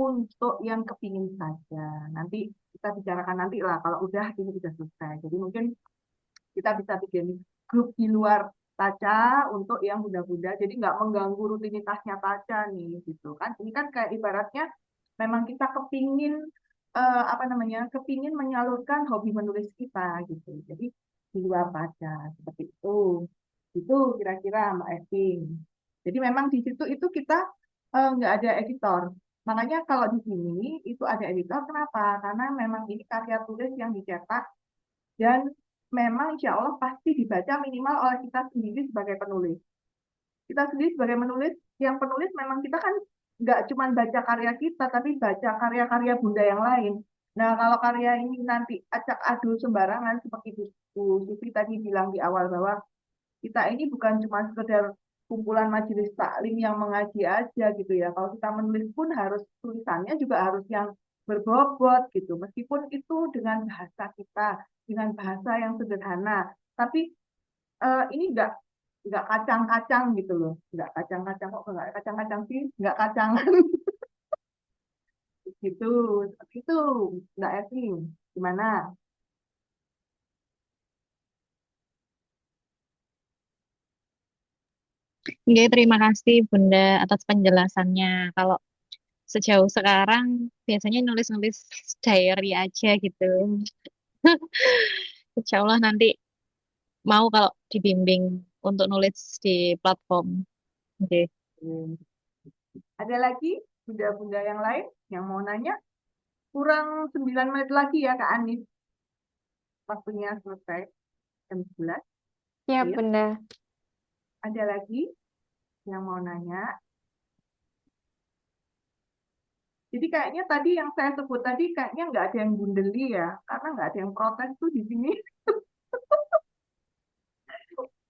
untuk yang kepingin saja. Nanti kita bicarakan nanti lah kalau udah ini sudah selesai. Jadi mungkin kita bisa bikin grup di luar Taca untuk yang bunda-bunda. Jadi nggak mengganggu rutinitasnya Taca nih gitu kan. Ini kan kayak ibaratnya memang kita kepingin kepingin menyalurkan hobi menulis kita gitu. Jadi di luar pajak seperti itu. Itu kira-kira Mbak Evin. Jadi memang di situ itu kita nggak ada editor. Makanya kalau di sini itu ada editor, kenapa? Karena memang ini karya tulis yang dicetak dan memang insya Allah pasti dibaca minimal oleh kita sendiri sebagai penulis. Kita sendiri sebagai penulis, yang penulis memang kita kan nggak cuma baca karya kita, tapi baca karya-karya bunda yang lain. Nah, kalau karya ini nanti acak adul sembarangan, seperti Bu Sufi tadi bilang di awal bahwa kita ini bukan cuma sekedar kumpulan majelis taklim yang mengaji aja gitu ya. Kalau kita menulis pun harus tulisannya juga harus yang berbobot gitu. Meskipun itu dengan bahasa kita, dengan bahasa yang sederhana, tapi ini nggak kacang-kacang gitu loh, nggak kacang-kacang kok nggak kacang-kacang sih, nggak kacangan gitu. Seperti itu Mbak Evi, gimana? Oke, terima kasih Bunda atas penjelasannya. Kalau sejauh sekarang biasanya nulis-nulis diary aja gitu. Insya Allah nanti mau kalau dibimbing untuk nulis di platform. Oke. Hmm. Ada lagi bunda-bunda yang lain yang mau nanya? Kurang 9 menit lagi ya Kak Anis, waktunya selesai jam 11. Ya, Iya. Bunda. Ada lagi yang mau nanya? Jadi kayaknya tadi yang saya sebut tadi kayaknya nggak ada yang bundeli ya, karena nggak ada yang protes tuh di sini.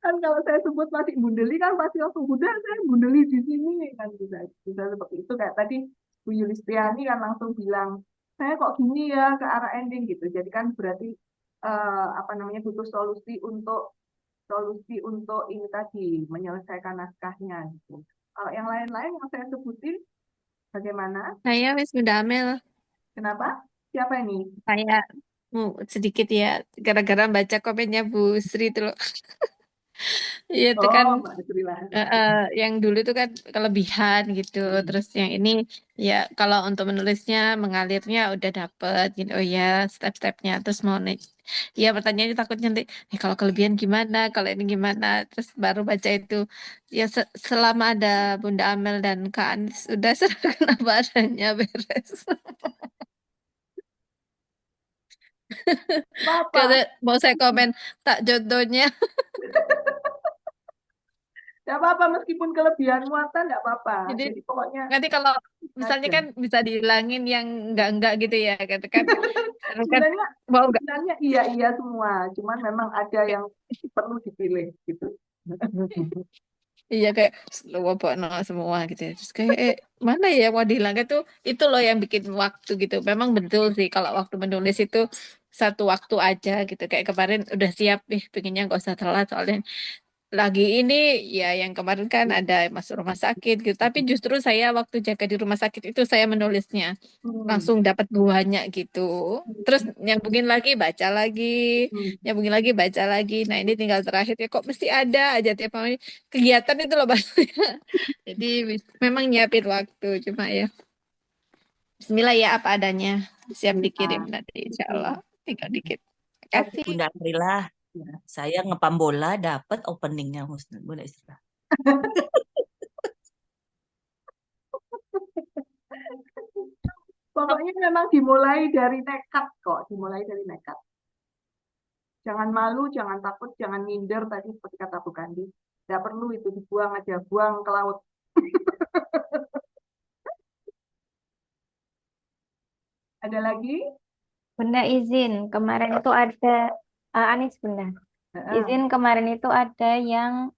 Kan kalau saya sebut masih bundeli kan pasti langsung udah saya bundeli di sini kan bisa seperti itu kayak tadi Bu Yulistiani kan langsung bilang saya kok gini ya ke arah ending gitu. Jadi kan berarti apa namanya butuh solusi untuk ini tadi menyelesaikan naskahnya gitu. Kalau yang lain-lain yang saya sebutin bagaimana? Saya wis Bunda Amel. Kenapa? Siapa ini? Saya mau sedikit ya, gara-gara baca komennya Bu Sri itu loh. Iya itu kan Oh, Mbak Srila. yang dulu itu kan kelebihan gitu. Terus yang ini ya kalau untuk menulisnya mengalirnya udah dapet gitu. Oh ya step-stepnya. Terus mau nih. Ya pertanyaannya takut nanti kalau kelebihan gimana, kalau ini gimana. Terus baru baca itu. Ya selama ada Bunda Amel dan Kak Anis udah serahkan apa adanya beres. Kalau Apa? mau saya komen tak jodohnya. Gak apa-apa meskipun kelebihan muatan nggak apa-apa. Jadi Jadi pokoknya nanti kalau misalnya aja. kan bisa dihilangin yang enggak gitu ya katakan karena kan Sebenarnya mau enggak sebenarnya iya semua, cuman memang ada yang perlu dipilih gitu. iya kayak no semua gitu ya. Terus kayak mana ya yang mau dihilangkan tuh itu loh yang bikin waktu gitu memang betul sih kalau waktu menulis itu satu waktu aja gitu kayak kemarin udah siap nih pengennya nggak usah telat soalnya lagi ini ya yang kemarin kan ada masuk rumah sakit gitu tapi justru saya waktu jaga di rumah sakit itu saya menulisnya Hmm. langsung dapat buahnya gitu terus nyambungin lagi baca lagi Hmm. nyambungin lagi baca lagi nah ini tinggal terakhir ya kok mesti ada aja tiap hari kegiatan itu loh Bang. Jadi memang nyiapin waktu cuma ya Bismillah ya apa adanya siap dikirim Nah, nanti insya Allah tinggal dikit terima tadi kasih Bunda Aprila, ya. saya ngepam bola dapat openingnya Bunda Isra. Pokoknya memang dimulai dari nekat kok, dimulai dari nekat. Jangan malu, jangan takut, jangan minder tadi seperti kata Bu Kandi. Tidak perlu itu dibuang aja, buang ke laut. Ada lagi? Bunda izin, kemarin itu ada Anis Bunda. Heeh. Izin kemarin itu ada yang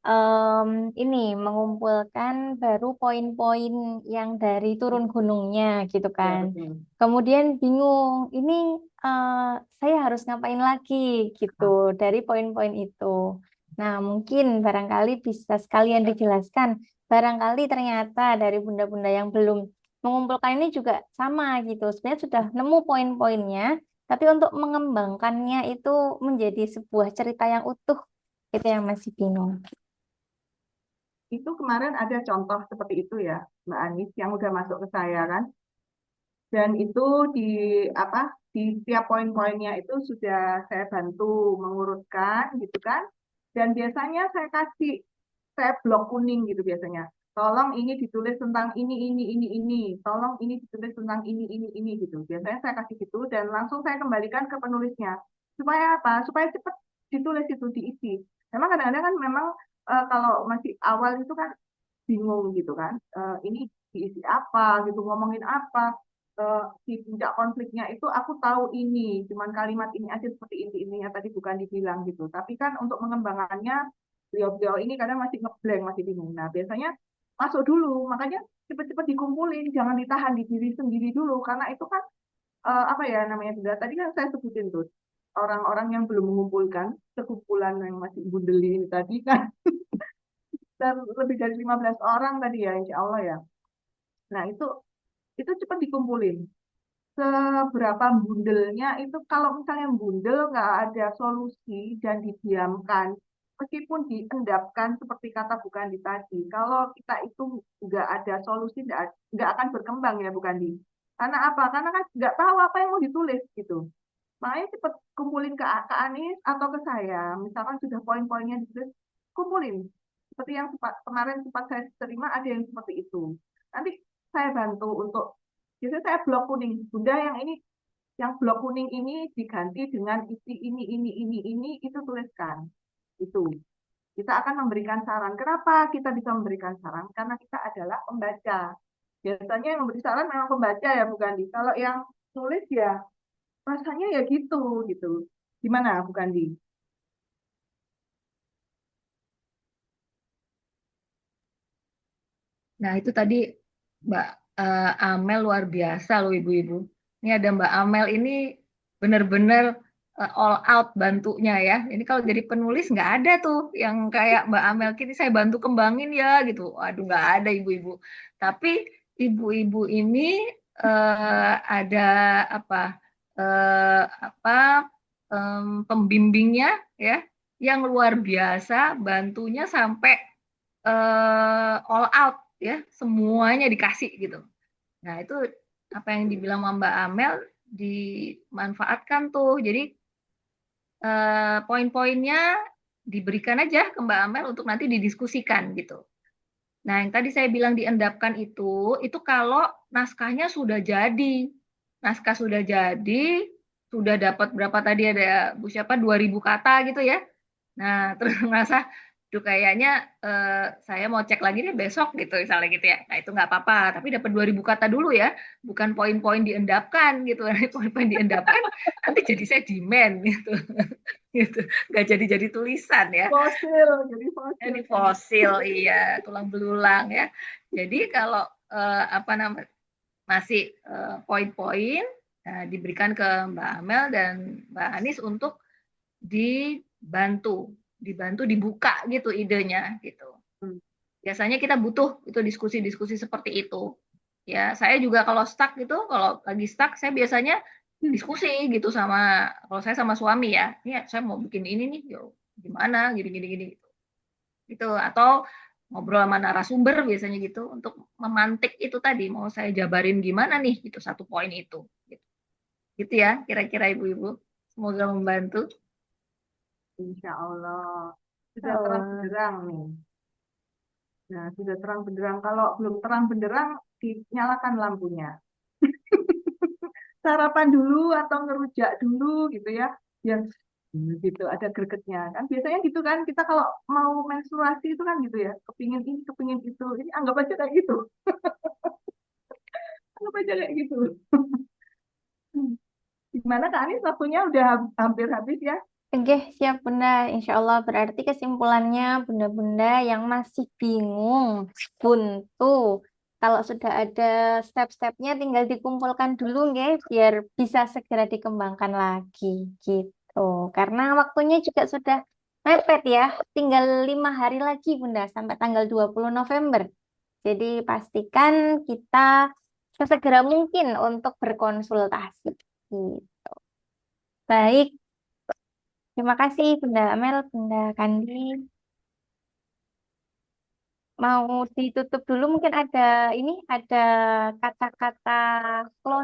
ini mengumpulkan baru poin-poin yang dari turun gunungnya gitu Ya, kan. betul. Kemudian bingung, ini saya harus ngapain lagi gitu dari poin-poin itu. Nah, mungkin barangkali bisa sekalian dijelaskan. Barangkali ternyata dari bunda-bunda yang belum mengumpulkan ini juga sama gitu. Sebenarnya sudah nemu poin-poinnya, tapi untuk mengembangkannya itu menjadi sebuah cerita yang utuh, itu yang masih bingung. Itu kemarin ada contoh seperti itu ya, Mbak Anis, yang udah masuk ke saya kan. Dan itu di apa di setiap poin-poinnya itu sudah saya bantu mengurutkan gitu kan. Dan biasanya saya blok kuning gitu biasanya. Tolong ini ditulis tentang ini. Tolong ini ditulis tentang ini gitu. Biasanya saya kasih gitu dan langsung saya kembalikan ke penulisnya. Supaya apa? Supaya cepat ditulis itu diisi. Memang kadang-kadang kan memang kalau masih awal itu kan bingung gitu kan. Ini diisi apa gitu, ngomongin apa. Di puncak konfliknya itu aku tahu ini, cuman kalimat ini aja seperti inti-intinya tadi bukan dibilang gitu. Tapi kan untuk mengembangkannya beliau-beliau ini kadang masih ngeblank, masih bingung. Nah, biasanya masuk dulu, makanya cepet-cepet dikumpulin, jangan ditahan di diri sendiri dulu, karena itu kan apa ya namanya juga tadi kan saya sebutin tuh orang-orang yang belum mengumpulkan sekumpulan yang masih bundeli ini tadi kan dan lebih dari 15 orang tadi ya insya Allah ya. Nah itu cepat dikumpulin. Seberapa bundelnya itu kalau misalnya bundel nggak ada solusi dan didiamkan meskipun diendapkan seperti kata bukan di tadi kalau kita itu nggak ada solusi nggak akan berkembang ya bukan di karena apa karena kan nggak tahu apa yang mau ditulis gitu makanya cepet kumpulin ke Anis atau ke saya misalkan sudah poin-poinnya ditulis kumpulin seperti yang kemarin sempat saya terima ada yang seperti itu nanti saya bantu untuk biasanya saya blok kuning bunda yang ini yang blok kuning ini diganti dengan isi ini itu tuliskan itu kita akan memberikan saran kenapa kita bisa memberikan saran karena kita adalah pembaca biasanya yang memberi saran memang pembaca ya bukan di kalau yang tulis ya rasanya ya gitu gimana bukan di Nah, itu tadi Mbak Amel luar biasa loh ibu-ibu. Ini ada Mbak Amel ini benar-benar all out bantunya ya. Ini kalau jadi penulis nggak ada tuh yang kayak Mbak Amel kini saya bantu kembangin ya gitu. Aduh nggak ada ibu-ibu. Tapi ibu-ibu ini ada apa apa pembimbingnya ya yang luar biasa bantunya sampai all out ya semuanya dikasih gitu. Nah itu apa yang dibilang Mbak Amel dimanfaatkan tuh. Jadi poin-poinnya diberikan aja ke Mbak Amel untuk nanti didiskusikan gitu. Nah yang tadi saya bilang diendapkan itu kalau naskahnya sudah jadi. Naskah sudah jadi, sudah dapat berapa tadi ada Bu siapa 2000 kata gitu ya. Nah, terus ngerasa tuh kayaknya saya mau cek lagi nih besok gitu misalnya gitu ya. Nah, itu nggak apa-apa, tapi dapat 2000 kata dulu ya, bukan poin-poin diendapkan gitu. Nanti poin-poin diendapkan nanti jadi saya demand gitu. Gitu. Nggak jadi tulisan ya. jadi fosil Ini fosil iya, tulang belulang ya. Jadi kalau apa namanya masih poin-poin diberikan ke Mbak Amel dan Mbak Anis untuk dibantu dibuka gitu idenya gitu. Biasanya kita butuh itu diskusi-diskusi seperti itu. Ya, saya juga kalau stuck gitu, kalau lagi stuck saya biasanya diskusi gitu sama kalau saya sama suami ya. Ini saya mau bikin ini nih, yo gimana gini gitu. Gitu atau ngobrol sama narasumber biasanya gitu untuk memantik itu tadi mau saya jabarin gimana nih gitu satu poin itu gitu ya kira-kira ibu-ibu semoga membantu. Insya Allah sudah terang benderang nih nah sudah terang benderang kalau belum terang benderang dinyalakan lampunya sarapan dulu atau ngerujak dulu gitu ya biar gitu ada gregetnya kan biasanya gitu kan kita kalau mau menstruasi itu kan gitu ya kepingin ini kepingin itu ini anggap aja kayak gitu anggap aja kayak gitu gimana Kak Anis waktunya udah hampir habis ya Oke, siap Bunda. Insya Allah berarti kesimpulannya Bunda-Bunda yang masih bingung, buntu. Kalau sudah ada step-stepnya tinggal dikumpulkan dulu nggih, biar bisa segera dikembangkan lagi gitu. Karena waktunya juga sudah mepet ya, tinggal 5 hari lagi Bunda sampai tanggal 20 November. Jadi pastikan kita sesegera mungkin untuk berkonsultasi. Gitu. Baik, terima kasih Bunda Amel, Bunda Kandi. Mau ditutup dulu mungkin ada kata-kata closing.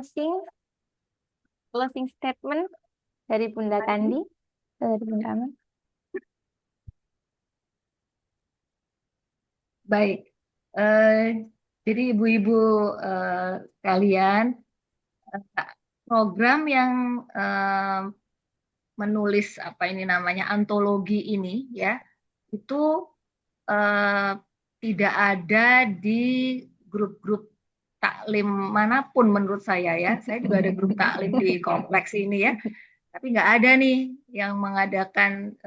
closing statement dari Bunda Kandi, dari Bunda Amel. Baik, jadi ibu-ibu kalian, program yang menulis apa ini namanya antologi ini ya, itu tidak ada di grup-grup taklim manapun menurut saya ya. Saya juga ada grup taklim di kompleks ini ya, tapi nggak ada nih yang mengadakan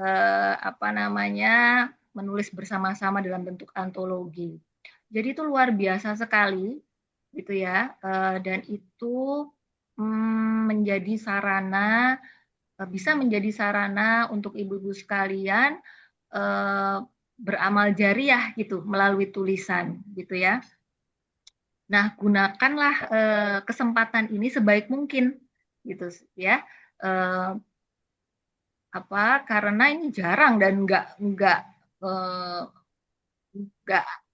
apa namanya menulis bersama-sama dalam bentuk antologi. Jadi itu luar biasa sekali gitu ya, dan itu menjadi sarana, bisa menjadi sarana untuk ibu-ibu sekalian beramal jariah gitu melalui tulisan gitu ya. Nah, gunakanlah kesempatan ini sebaik mungkin gitu ya. Karena ini jarang dan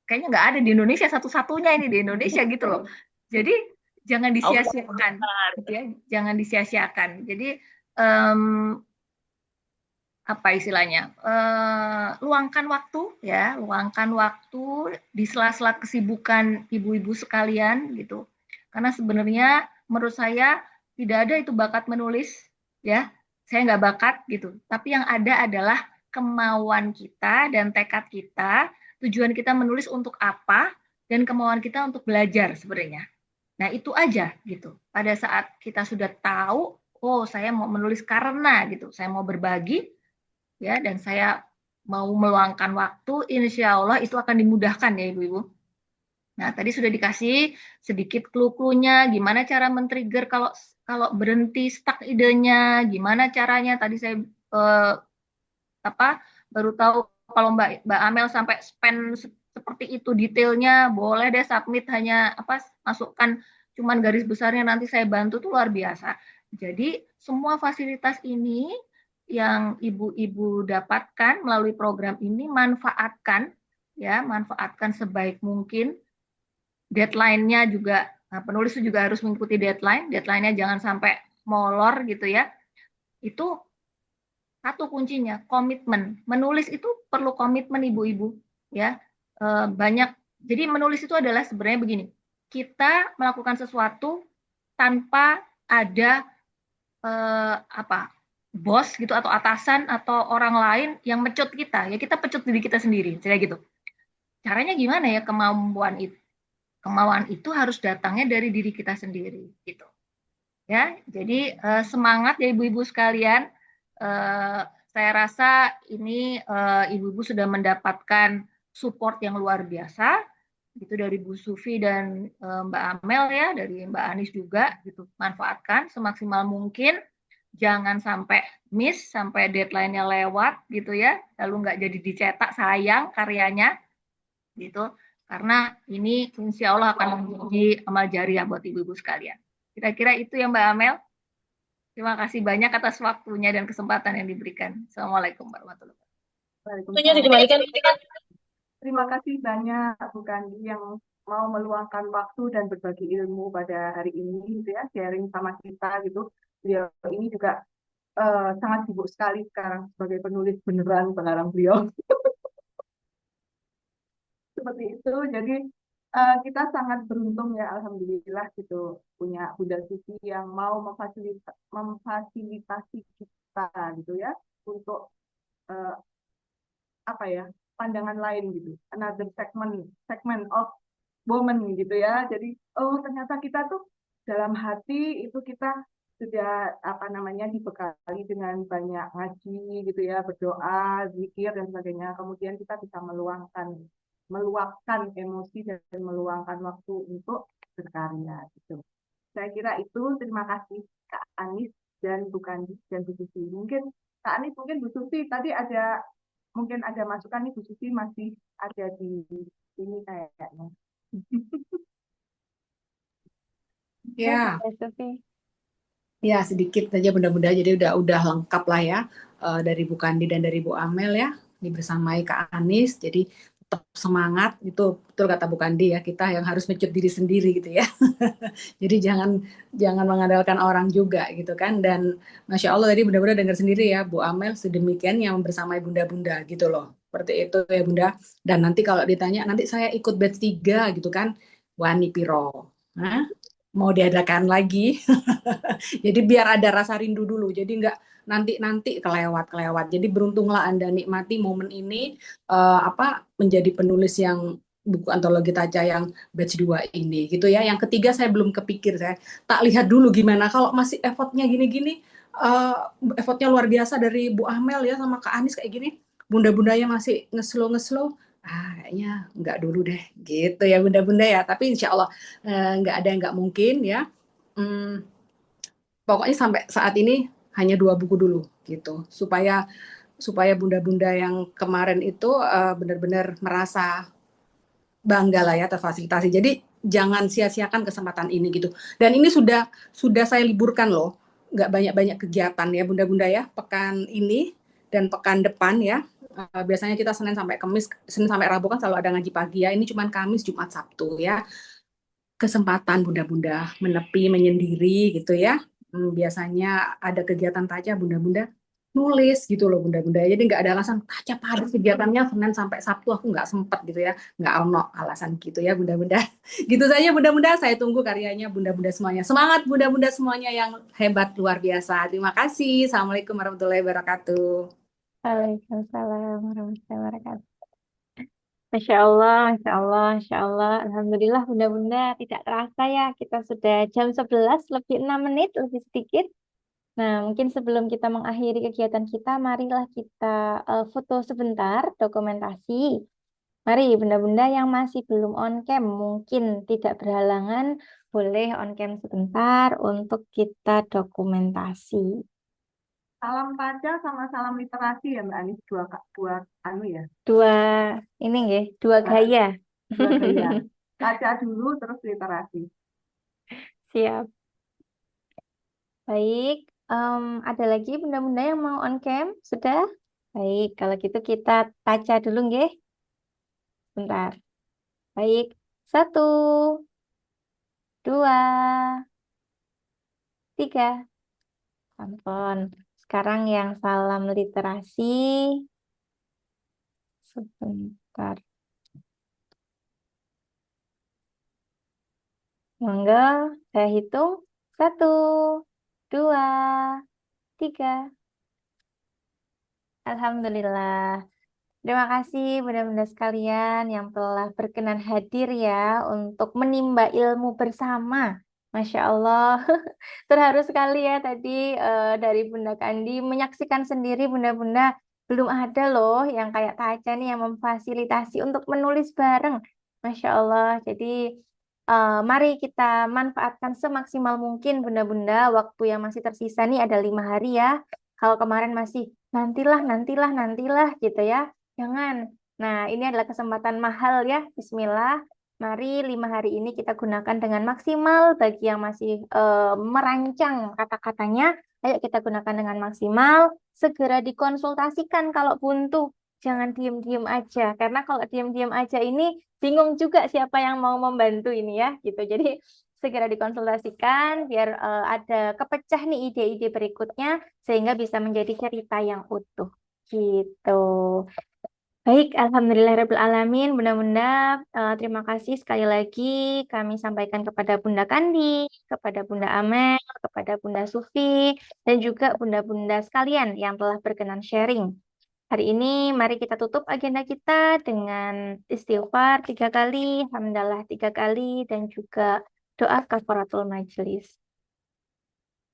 kayaknya nggak ada di Indonesia, satu-satunya ini di Indonesia gitu loh. Jadi jangan disia-siakan, gitu ya. Jangan disia-siakan. Jadi apa istilahnya, luangkan waktu ya, luangkan waktu di sela-sela kesibukan ibu-ibu sekalian gitu. Karena sebenarnya menurut saya tidak ada itu bakat menulis ya, saya nggak bakat gitu. Tapi yang ada adalah kemauan kita dan tekad kita, tujuan kita menulis untuk apa, dan kemauan kita untuk belajar sebenarnya. Nah itu aja gitu. Pada saat kita sudah tahu, oh saya mau menulis karena gitu, saya mau berbagi, ya, dan saya mau meluangkan waktu, insya Allah itu akan dimudahkan ya ibu-ibu. Nah tadi sudah dikasih sedikit clue-cluenya, gimana cara men-trigger kalau berhenti stuck idenya, gimana caranya. Tadi saya baru tahu kalau Mbak Amel sampai spend seperti itu detailnya, boleh deh submit, hanya masukkan cuman garis besarnya, nanti saya bantu, tuh luar biasa. Jadi semua fasilitas ini yang ibu-ibu dapatkan melalui program ini, manfaatkan sebaik mungkin. Deadline-nya juga, penulis juga harus mengikuti deadline-nya jangan sampai molor gitu ya. Itu satu kuncinya, komitmen. Menulis itu perlu komitmen ibu-ibu ya. Banyak, jadi menulis itu adalah sebenarnya begini, kita melakukan sesuatu tanpa ada bos gitu atau atasan atau orang lain yang mecut kita, ya kita pecut diri kita sendiri, kayak gitu. Caranya gimana ya? Kemauan itu harus datangnya dari diri kita sendiri gitu ya. Jadi semangat ya ibu-ibu sekalian. Saya rasa ini ibu-ibu sudah mendapatkan support yang luar biasa gitu dari Bu Sufi dan Mbak Amel ya, dari Mbak Anis juga gitu. Manfaatkan semaksimal mungkin. Jangan sampai miss, sampai deadline-nya lewat gitu ya, lalu nggak jadi dicetak, sayang karyanya gitu. Karena ini insya Allah akan menjadi amal jariah buat ibu-ibu sekalian. Kira-kira itu ya Mbak Amel. Terima kasih banyak atas waktunya dan kesempatan yang diberikan. Assalamualaikum warahmatullahi wabarakatuh. Terima kasih banyak Bu Kandi yang mau meluangkan waktu dan berbagi ilmu pada hari ini gitu ya, sharing sama kita gitu. Beliau ini juga sangat sibuk sekali sekarang sebagai penulis beneran, pengarang beliau. Seperti itu, jadi kita sangat beruntung ya, alhamdulillah gitu, punya Bunda Sufi yang mau memfasilitasi kita gitu ya, untuk pandangan lain gitu, another segment of woman gitu ya. Jadi ternyata kita tuh dalam hati itu kita sudah dibekali dengan banyak ngaji gitu ya, berdoa, zikir dan sebagainya. Kemudian kita bisa meluapkan emosi dan meluangkan waktu untuk berkarya gitu. Saya kira itu. Terima kasih Kak Anis dan Bu Kandi dan Bu Sufi. Mungkin Kak Anis, mungkin Bu Sufi tadi ada masukan nih, Bu Sufi masih ada di sini kayaknya. Ya. Ya, sedikit saja mudah-mudahan jadi udah lengkap lah ya, dari Bu Kandi dan dari Bu Amel ya, dibersamai Kak Anis. Jadi tetap semangat, itu betul kata Bu Kandi ya, kita yang harus mecut diri sendiri gitu ya. Jadi jangan mengandalkan orang juga gitu kan. Dan Masya Allah tadi Bunda-Bunda dengar sendiri ya Bu Amel sedemikian yang bersama Bunda-Bunda gitu loh. Seperti itu ya Bunda. Dan nanti kalau ditanya nanti saya ikut batch 3 gitu kan. Wani Piro. Hah? Mau diadakan lagi. Jadi biar ada rasa rindu dulu. Jadi nggak nanti kelewat. Jadi beruntunglah Anda nikmati momen ini menjadi penulis yang buku antologi Taca yang batch 2 ini gitu ya. Yang ketiga saya belum kepikir, saya tak lihat dulu gimana kalau masih effortnya gini-gini, effortnya luar biasa dari Bu Amel ya sama Kak Anis kayak gini, bunda-bundanya masih ngeslow kayaknya nggak dulu deh gitu ya bunda-bunda ya. Tapi insya Allah nggak ada yang nggak mungkin ya. Pokoknya sampai saat ini hanya 2 buku dulu gitu supaya bunda-bunda yang kemarin itu benar-benar merasa bangga lah ya terfasilitasi. Jadi jangan sia-siakan kesempatan ini gitu. Dan ini sudah saya liburkan loh, nggak banyak-banyak kegiatan ya bunda-bunda ya, pekan ini dan pekan depan ya. Biasanya kita Senin sampai Rabu kan selalu ada ngaji pagi ya. Ini cuman Kamis, Jumat, Sabtu ya. Kesempatan bunda-bunda menepi, menyendiri gitu ya. Biasanya ada kegiatan Taca bunda-bunda nulis gitu loh bunda-bunda. Jadi nggak ada alasan Taca padat kegiatannya Senin sampai Sabtu aku nggak sempat gitu ya. Nggak ono alasan gitu ya bunda-bunda. Gitu saja bunda-bunda. Saya tunggu karyanya bunda-bunda semuanya. Semangat bunda-bunda semuanya yang hebat luar biasa. Terima kasih. Assalamualaikum warahmatullahi wabarakatuh. Waalaikumsalam warahmatullahi wabarakatuh. Masya Allah, Masya Allah, Masya Allah. Alhamdulillah bunda-bunda tidak terasa ya. Kita sudah jam 11 lebih 6 menit, lebih sedikit. Nah, mungkin sebelum kita mengakhiri kegiatan kita, marilah kita foto sebentar, dokumentasi. Mari bunda-bunda yang masih belum on cam, mungkin tidak berhalangan, boleh on cam sebentar untuk kita dokumentasi. Salam Taca sama salam literasi ya Mbak Anis, dua ya. Dua gaya. Dua gaya. Taca dulu terus literasi. Siap. Baik, ada lagi bunda-bunda yang mau on cam? Sudah? Baik, kalau gitu kita Taca dulu nggih. Bentar. Baik, 1, 2, 3. Ampun. Sekarang yang salam literasi. Sebentar. Monggo, saya hitung. 1, 2, 3. Alhamdulillah. Terima kasih bunda-bunda sekalian yang telah berkenan hadir ya untuk menimba ilmu bersama. Masya Allah, terharu sekali ya tadi dari Bunda Kandi menyaksikan sendiri bunda-bunda belum ada loh yang kayak Taca nih yang memfasilitasi untuk menulis bareng. Masya Allah, jadi mari kita manfaatkan semaksimal mungkin bunda-bunda. Waktu yang masih tersisa nih ada 5 hari ya. Kalau kemarin masih nantilah gitu ya. Jangan. Nah, ini adalah kesempatan mahal ya. Bismillah. Mari 5 hari ini kita gunakan dengan maksimal. Bagi yang masih merancang kata-katanya, ayo kita gunakan dengan maksimal. Segera dikonsultasikan kalau buntu. Jangan diem-diem aja. Karena kalau diem-diem aja ini bingung juga siapa yang mau membantu ini ya. Gitu. Jadi segera dikonsultasikan biar ada kepecah nih ide-ide berikutnya sehingga bisa menjadi cerita yang utuh. Gitu. Baik, alhamdulillahirrahmanirrahim. Bunda-bunda, terima kasih sekali lagi kami sampaikan kepada Bunda Kandi, kepada Bunda Amel, kepada Bunda Sufi, dan juga bunda-bunda sekalian yang telah berkenan sharing. Hari ini mari kita tutup agenda kita dengan istighfar 3 kali, hamdalah 3 kali, dan juga doa kafaratul majelis.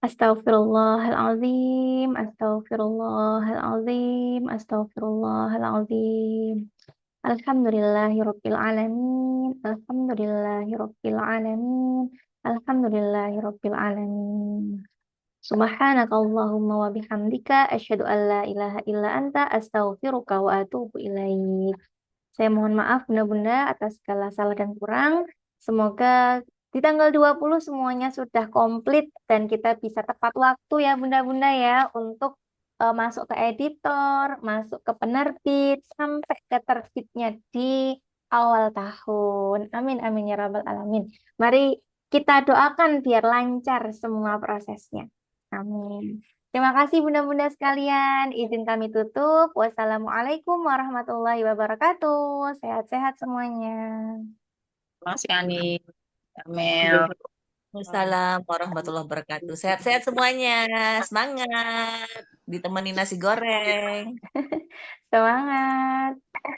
Astaghfirullahalazim, astaghfirullahalazim, astaghfirullahalazim. Alhamdulillahirabbil alamin, alhamdulillahirabbil alamin, alhamdulillahirabbil alamin. Subhanakallahumma wa bihamdika asyhadu an la ilaha illa anta astaghfiruka wa atubu ilaik. Saya mohon maaf bunda-bunda atas segala salah dan kurang. Semoga di tanggal 20 semuanya sudah komplit dan kita bisa tepat waktu ya bunda-bunda ya untuk masuk ke editor, masuk ke penerbit, sampai ke terbitnya di awal tahun. Amin, amin ya rabbal alamin. Mari kita doakan biar lancar semua prosesnya. Amin. Terima kasih bunda-bunda sekalian. Izin kami tutup. Wassalamualaikum warahmatullahi wabarakatuh. Sehat-sehat semuanya. Masih Ani, Amel. Waalaikumsalam warahmatullahi wabarakatuh. Sehat-sehat semuanya. Semangat. Ditemani nasi goreng. Semangat.